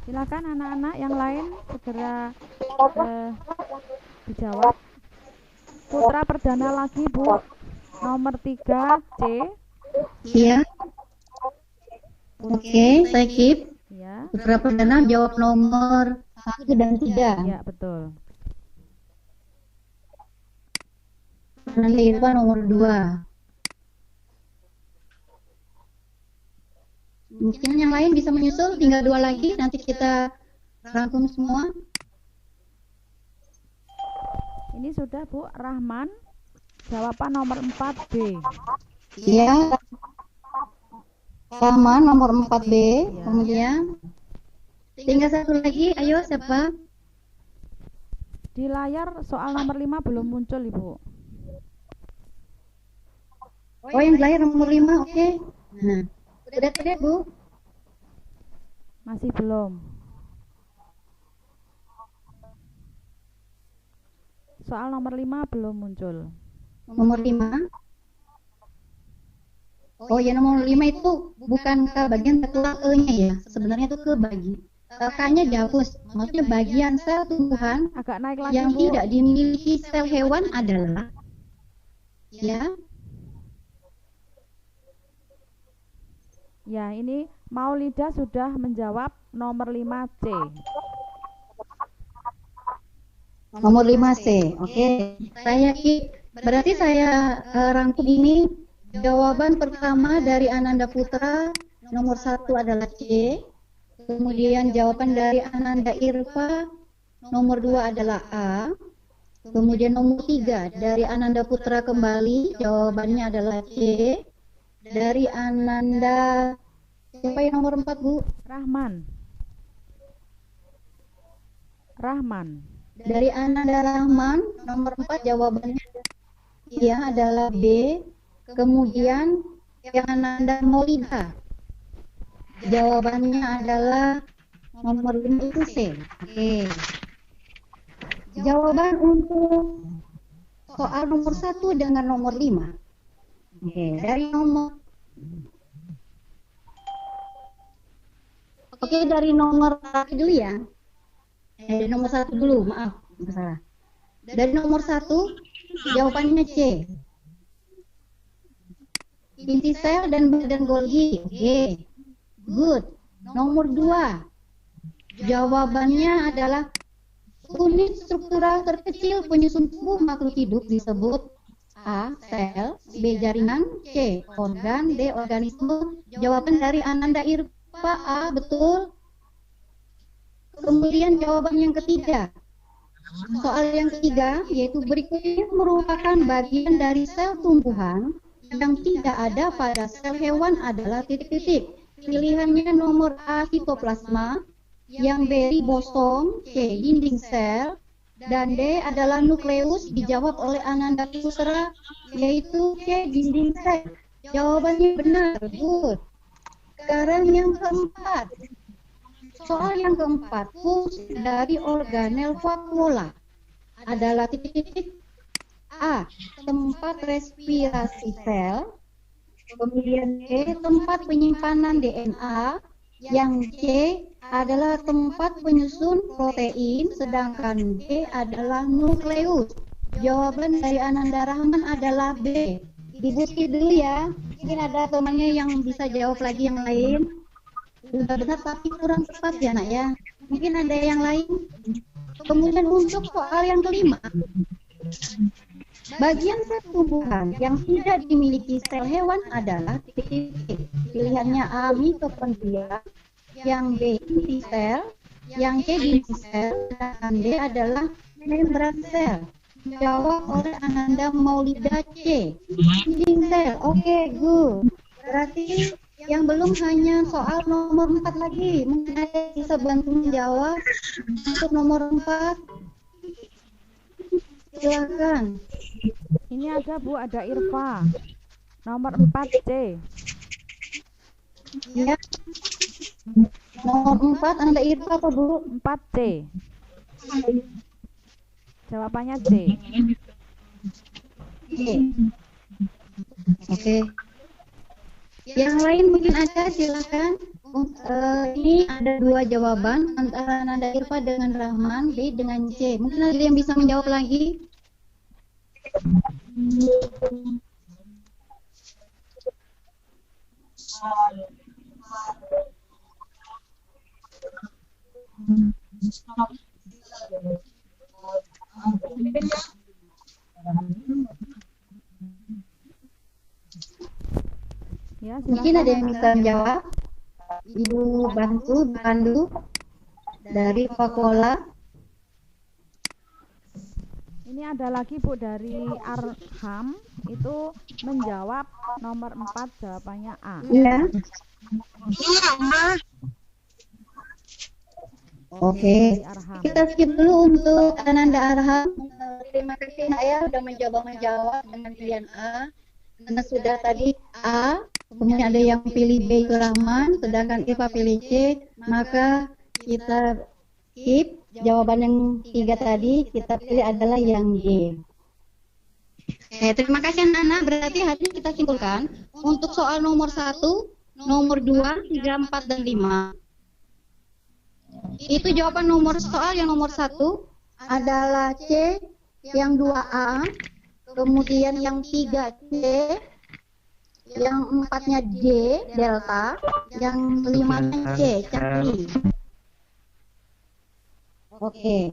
Silakan anak-anak yang lain segera dijawab. Putra Perdana lagi, Bu. Nomor 3C. Iya. Oke, saya skip. Ya. Putra Perdana jawab nomor 1 dan 3. Ya, betul. Ananda Irfa nomor 2. Mungkin yang lain bisa menyusul, tinggal 2 lagi, nanti kita rangkum semua. Ini sudah, Bu. Rahman, jawaban nomor 4B. Iya. Rahman nomor 4B. Ya. Kemudian tinggal 1 lagi, ayo siapa? Di layar soal nomor 5 belum muncul, Ibu. Oh, yang layar nomor 5, oke. Nah, sudah terlihat Bu? Masih belum. Soal nomor 5 belum muncul. Nomor 5. Oh ya, nomor 5 itu bukan ke bagian ketulah E-nya ya. Sebenarnya itu ke K-nya dihapus. Maksudnya bagian sel tumbuhan Agak naik lagi, yang Bu. tidak dimiliki sel hewan adalah ya. Ya, ini Maulida sudah menjawab nomor 5C. Nomor 5C. Oke. Berarti saya rangkum ini. Jawaban pertama dari Ananda Putra nomor 1 adalah C. Kemudian jawaban dari Ananda Irfa nomor 2 adalah A. Kemudian nomor 3 dari Ananda Putra kembali jawabannya adalah C. Dari Ananda, siapa yang nomor 4 Bu? Rahman. Dari Ananda Rahman nomor 4 jawabannya ya adalah B. Kemudian yang Ananda Maulida jawabannya adalah nomor 5 itu C. Oke. Jawaban untuk soal nomor 1 dengan nomor 5. Oke, dari nomor dari nomor 1 dulu ya. Dari nomor 1 dulu, maaf, salah. Dari nomor 1 jawabannya C. Inti sel dan badan Golgi. Oke. Good. Nomor 2. Jawabannya adalah unit struktural terkecil penyusun tubuh makhluk hidup disebut A. Sel, B. Jaringan, C. Organ, D. Organisme. Jawaban dari Ananda Irfa A. Betul. Kemudian jawaban yang ketiga. Soal yang ketiga yaitu berikutnya merupakan bagian dari sel tumbuhan yang tidak ada pada sel hewan adalah titik-titik. Pilihannya nomor A. Sitoplasma, yang B. ribosom, C. dinding sel, dan D adalah nukleus. Dijawab oleh Ananda Putra yaitu C. dinding sel. Jawabannya benar. Good. Sekarang yang keempat. Soal yang keempat, fungsi dari organel vakuola adalah titik-titik. A. Tempat respirasi sel. Kemudian B. Tempat penyimpanan DNA. Yang C adalah tempat penyusun protein, sedangkan D adalah nukleus. Jawaban dari Ananda Rahman adalah B. Ibu skip dulu ya. Mungkin ada temannya yang bisa jawab lagi yang lain. Sudah benar tapi kurang tepat ya nak ya. Mungkin ada yang lain. Kemudian untuk soal yang kelima. Bagian sel tumbuhan yang tidak dimiliki sel hewan adalah titik-titik. Pilihannya A. mitokondria, yang B. inti sel, yang C. dinding sel, dan D adalah membran sel. Jawab oleh Ananda Maulida C. Dinding sel. Oke, good. Berarti yang belum hanya soal nomor 4 lagi. Mungkin ada yang bisa bantu menjawab untuk nomor 4. Silakan. Ini ada Bu, ada Irfa. Nomor 4C. Ya. Nomor 4 Anda Irfa apa Bu? 4C. Jawabannya C. Oke. Yang lain mungkin ada, silakan. Ini ada 2 jawaban antara Nanda Irfa dengan Rahman, B dengan C. Mungkin ada yang bisa menjawab lagi? Ya, Mungkin ada yang bisa menjawab? Ibu bantu Pandu dari Vakuola. Ini ada lagi Bu dari Arham, itu menjawab nomor 4, jawabannya A. Iya. Oke. Kita skip dulu untuk Ananda Arham. Terima kasih nak ya sudah mencoba menjawab dengan pilihan A. Karena sudah tadi A, kemudian ada yang pilih B itu Rahman, sedangkan Eva pilih C, maka kita skip. Jawaban yang 3 tadi kita pilih adalah yang G. Terima kasih Nana. Berarti hari ini kita simpulkan untuk soal nomor 1, nomor 2, 3, 4, dan 5. Itu jawaban nomor soal yang nomor 1 adalah C, yang 2A, kemudian yang 3C, yang 4-nya D, delta, yang 5-nya C, Charlie. Oke.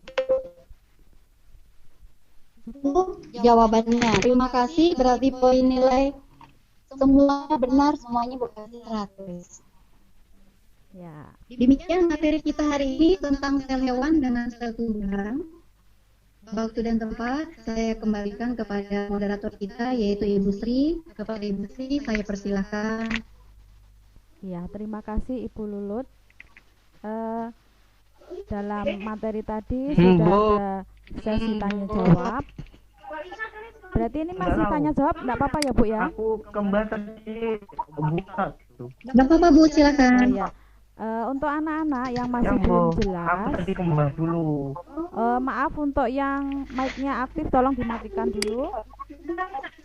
Itu jawabannya. Terima kasih. Berarti poin nilai semuanya benar, semuanya berarti 100. Ya. Demikian materi kita hari ini tentang sel hewan dengan sel tumbuhan. Waktu dan tempat saya kembalikan kepada moderator kita yaitu Ibu Sri. Kepada Ibu Sri saya persilahkan. Ya, terima kasih Ibu Lulut. Dalam materi tadi sudah ada sesi tanya jawab. Berarti ini masih tanya jawab, enggak apa-apa ya Bu ya? Aku kembali tadi buka gitu. Enggak apa-apa Bu, silakan. Ya. Untuk anak-anak yang masih belum Aku jelas, tadi kembali dulu. maaf untuk yang mic-nya aktif tolong dimatikan dulu.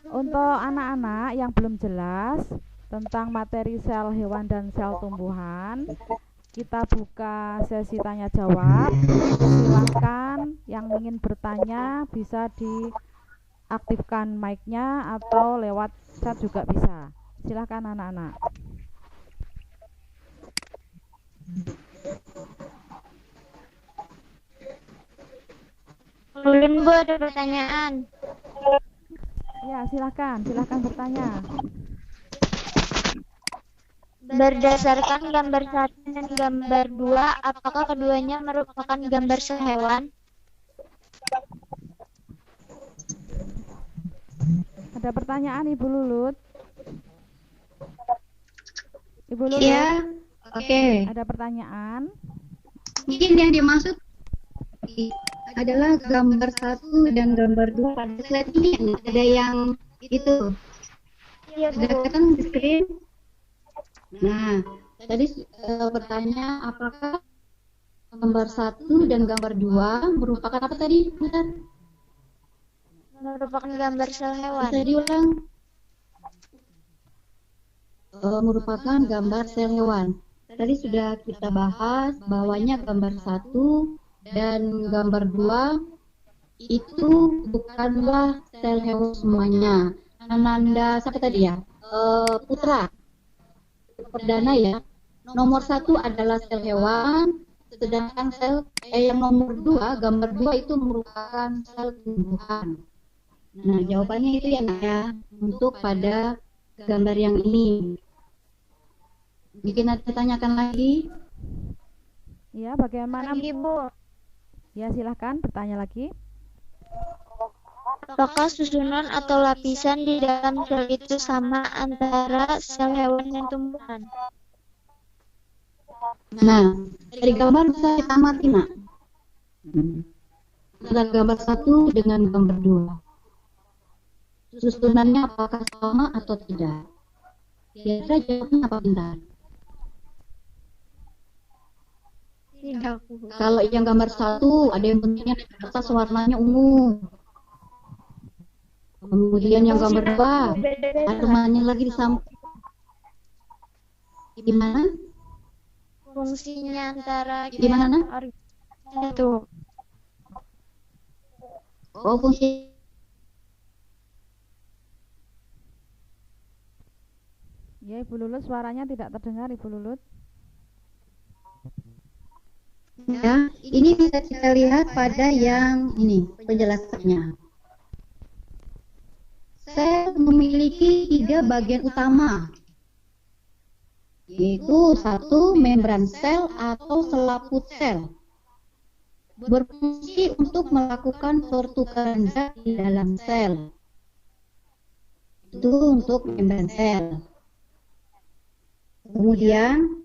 Untuk anak-anak yang belum jelas tentang materi sel hewan dan sel tumbuhan, kita buka sesi tanya jawab. Silahkan yang ingin bertanya bisa diaktifkan mic-nya atau lewat chat juga bisa. Silahkan anak-anak. Ulun Bu, ada pertanyaan. Ya, silahkan bertanya. Berdasarkan gambar 1 dan gambar 2, apakah keduanya merupakan gambar sel hewan? Ada pertanyaan Ibu Lulut? Ibu Lulut? Ya, oke. Ada pertanyaan? Mungkin yang dimaksud adalah gambar 1 dan gambar 2 pada slide ini. Ada yang itu. Iya Bu. Sudah kelihatan di screen? Nah, Tadi bertanya apakah gambar 1 dan gambar 2 merupakan apa tadi? Bentar. Merupakan gambar sel hewan. Bisa diulang? Merupakan gambar sel hewan. Tadi sudah kita bahas bahwanya gambar 1 dan gambar 2 itu bukanlah sel hewan semuanya. Ananda siapa tadi ya? Putra perdana ya. Nomor 1 adalah sel hewan, sedangkan yang nomor 2, gambar 2 itu merupakan sel tumbuhan. Nah, jawabannya itu ya untuk pada gambar yang ini. Mungkin ada tanyakan lagi? Ya, bagaimana? Lagi, Bu. Ya, silahkan bertanya lagi. Apakah susunan atau lapisan di dalam sel itu sama antara sel hewan dan tumbuhan? Nah, dari gambar bisa kita amati, Nak. Antara gambar 1 dengan gambar 2. Susunannya apakah sama atau tidak? Kira-kira jawabnya apa, Bintang? Tidak. Kalau yang gambar 1 ada yang bentuknya di atas warnanya ungu. Kemudian yang gambar 2 ada temannya lagi di samping. Gimana? Fungsinya antara Gimana? itu. Oh, fungsi Ya, Ibu Lulut, suaranya tidak terdengar, Ibu Lulut. ya, ini bisa kita lihat pada yang ini penjelasannya. Sel memiliki 3 bagian utama, yaitu 1 membran sel atau selaput sel, berfungsi untuk melakukan pertukaran zat di dalam sel. Itu untuk membran sel. Kemudian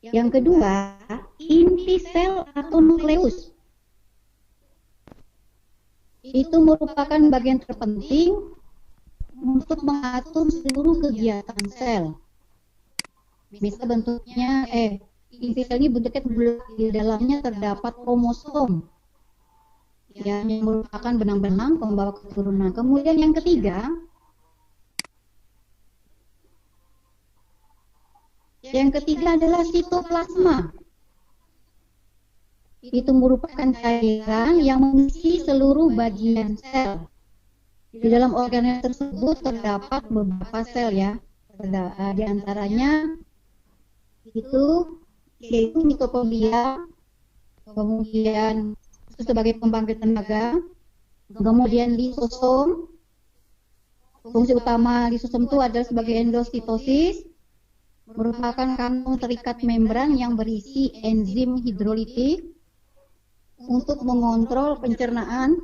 yang kedua, inti sel atau nukleus. Itu merupakan bagian terpenting untuk mengatur seluruh kegiatan sel. Misal bentuknya, inti sel ini bentuknya bulat, di dalamnya terdapat kromosom yang merupakan benang-benang pembawa keturunan. Kemudian yang ketiga, adalah sitoplasma. Itu merupakan cairan yang mengisi seluruh bagian sel. Di dalam organel tersebut terdapat beberapa sel ya. Di antaranya yaitu mitokondria, kemudian sebagai pembangkit tenaga, kemudian lisosom. Fungsi utama lisosom itu adalah sebagai endositosis, merupakan kantong terikat membran yang berisi enzim hidrolitik untuk mengontrol pencernaan.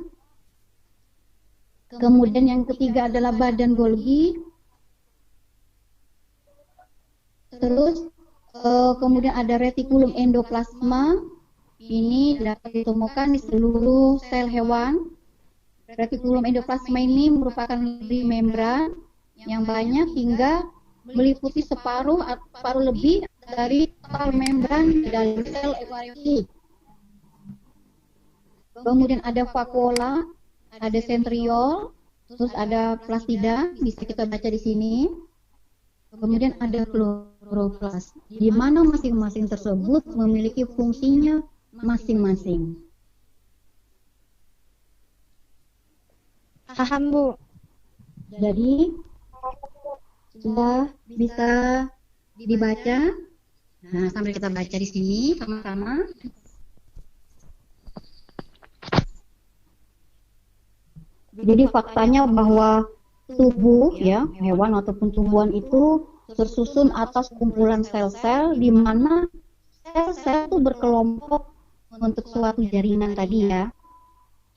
Kemudian yang ketiga adalah badan Golgi. Terus kemudian ada retikulum endoplasma. Ini dapat ditemukan di seluruh sel hewan. Retikulum endoplasma ini merupakan membran yang banyak hingga meliputi separuh lebih dari total membran di dalam sel eukariotik. Kemudian ada vakuola, ada centriole, terus ada plastida, bisa kita baca di sini. Kemudian ada kloroplas, di mana masing-masing tersebut memiliki fungsinya masing-masing. Paham, Bu. Jadi sudah bisa dibaca. Nah, sambil kita baca di sini sama-sama. Jadi faktanya bahwa tubuh ya, hewan ataupun tumbuhan itu tersusun atas kumpulan sel-sel di mana sel-sel itu berkelompok membentuk suatu jaringan tadi ya.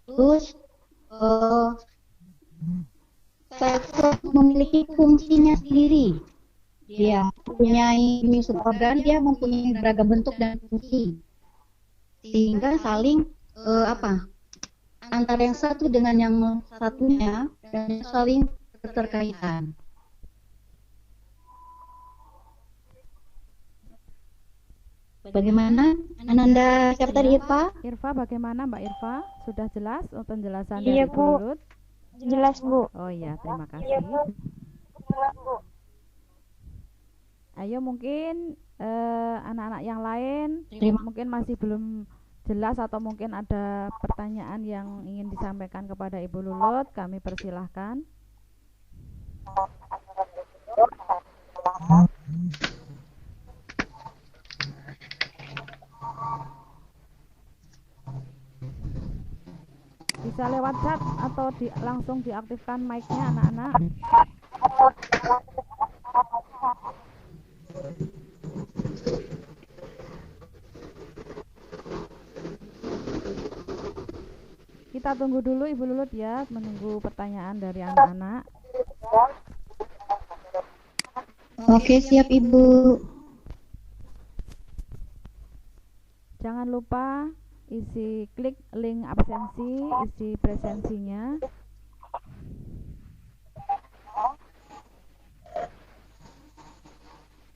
Terus sel-sel memiliki fungsinya sendiri. Dia mempunyai organ, dia mempunyai beragam bentuk dan fungsi. Sehingga saling antara yang satu dengan yang satunya dan saling keterkaitan. Bagaimana? Ananda siapa tadi, Irfa? Irfa, bagaimana Mbak Irfa? Sudah jelas penjelasan Iya, dari Ibu Bu. Lulut? Jelas, Bu. Oh iya, terima kasih. Ayo mungkin anak-anak yang lain mungkin masih belum jelas atau mungkin ada pertanyaan yang ingin disampaikan kepada Ibu Lulut, kami persilahkan. Bisa lewat chat atau langsung diaktifkan mic-nya anak-anak. Kita tunggu dulu Ibu Lulut ya, menunggu pertanyaan dari anak-anak. Oke, siap Ibu. Jangan lupa klik link absensi, isi presensinya.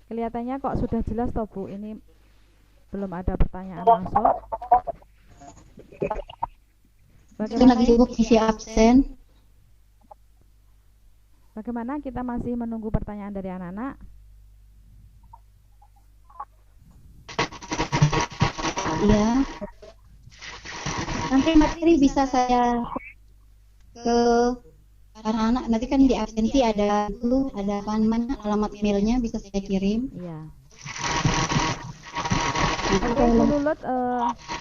Kelihatannya kok sudah jelas toh Bu, ini belum ada pertanyaan masuk. Kita lagi sibuk isi absen. Bagaimana, kita masih menunggu pertanyaan dari anak-anak? Iya. Nanti materi bisa saya ke anak-anak. Nanti kan di absensi ada apa namanya, alamat emailnya bisa saya kirim. Iya. Nanti Oke, Ibu Lulut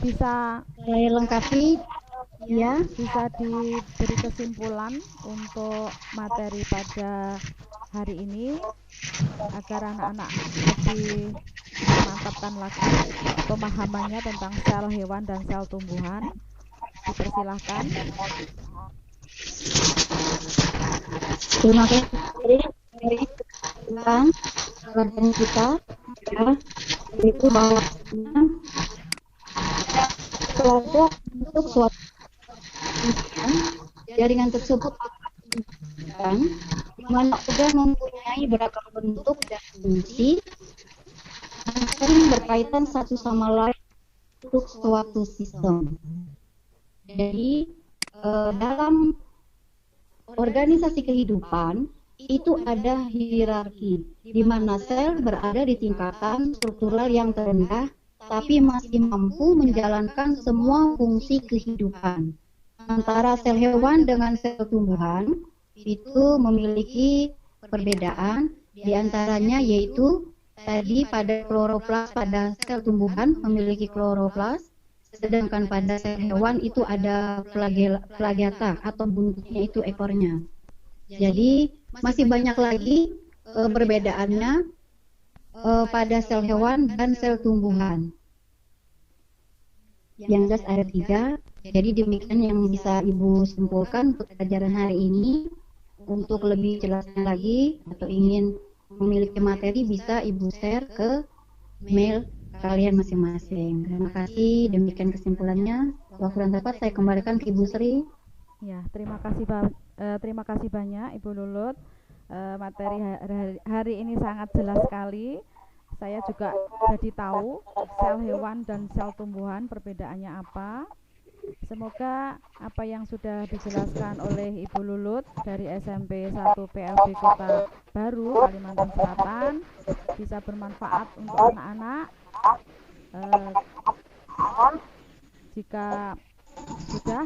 bisa saya lengkapi. Ya. Bisa diberi kesimpulan untuk materi pada hari ini agar anak-anak lebih memantapkan lagi pemahamannya tentang sel hewan dan sel tumbuhan. Dipersilahkan. Terima kasih tentang pelajaran kita ya, itu bahwa kelompok untuk suatu jaringan tersebut di mana sudah mempunyai beragam bentuk dan fungsi yang sering berkaitan satu sama lain untuk suatu sistem. Jadi dalam organisasi kehidupan itu ada hierarki di mana sel berada di tingkatan struktural yang terendah tapi masih mampu menjalankan semua fungsi kehidupan. Antara sel hewan dengan sel tumbuhan itu memiliki perbedaan, di antaranya yaitu tadi pada kloroplas pada sel tumbuhan memiliki kloroplas, sedangkan pada sel hewan itu ada flagella atau buntutnya itu ekornya. Jadi masih banyak lagi perbedaannya pada sel hewan dan sel tumbuhan. Yang jelas ada 3. Jadi demikian yang bisa Ibu simpulkan untuk pelajaran hari ini. Untuk lebih jelasnya lagi atau ingin memiliki materi bisa Ibu share ke mail kalian masing-masing. Terima kasih. Demikian kesimpulannya. Waktu dan tepat saya kembalikan ke Ibu Sri. Ya, terima kasih banyak Ibu Lulut. Materi hari ini sangat jelas sekali. Saya juga jadi tahu sel hewan dan sel tumbuhan perbedaannya apa. Semoga apa yang sudah dijelaskan oleh Ibu Lulut dari SMP 1 PLB Kota Baru, Kalimantan Selatan bisa bermanfaat untuk anak-anak. Jika sudah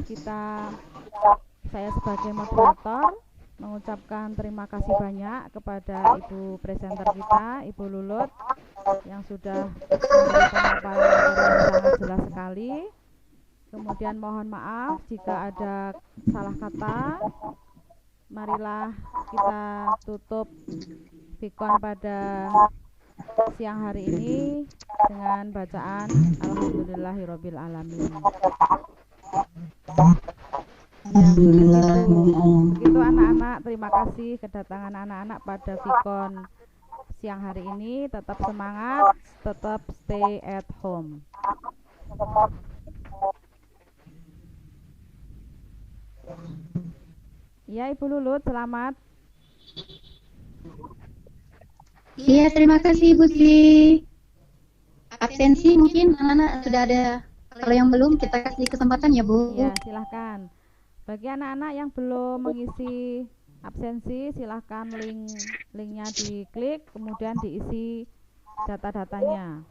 saya sebagai moderator mengucapkan terima kasih banyak kepada Ibu presenter kita, Ibu Lulut, yang sudah memberi pemaparan yang sangat jelas sekali. Kemudian mohon maaf jika ada salah kata. Marilah kita tutup Vikon pada siang hari ini dengan bacaan Alhamdulillahirabbil alamin. Begitu anak-anak, terima kasih kedatangan anak-anak pada Vikon siang hari ini. Tetap semangat, tetap stay at home. Ya, Ibu Lulut, selamat. Iya, terima kasih Ibu Sri. Absen absensi mungkin anak-anak sudah ada. Kalau yang belum kita kasih kesempatan ya Bu. Ya, silahkan. Bagi anak-anak yang belum mengisi absensi, silahkan linknya diklik, kemudian diisi data-datanya.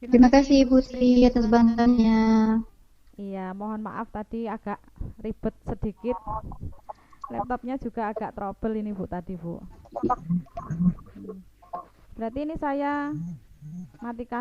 Terima kasih Ibu Sri atas bantuannya. Iya, mohon maaf tadi agak ribet sedikit. Laptopnya juga agak trouble ini Bu tadi Bu. Berarti ini saya matikan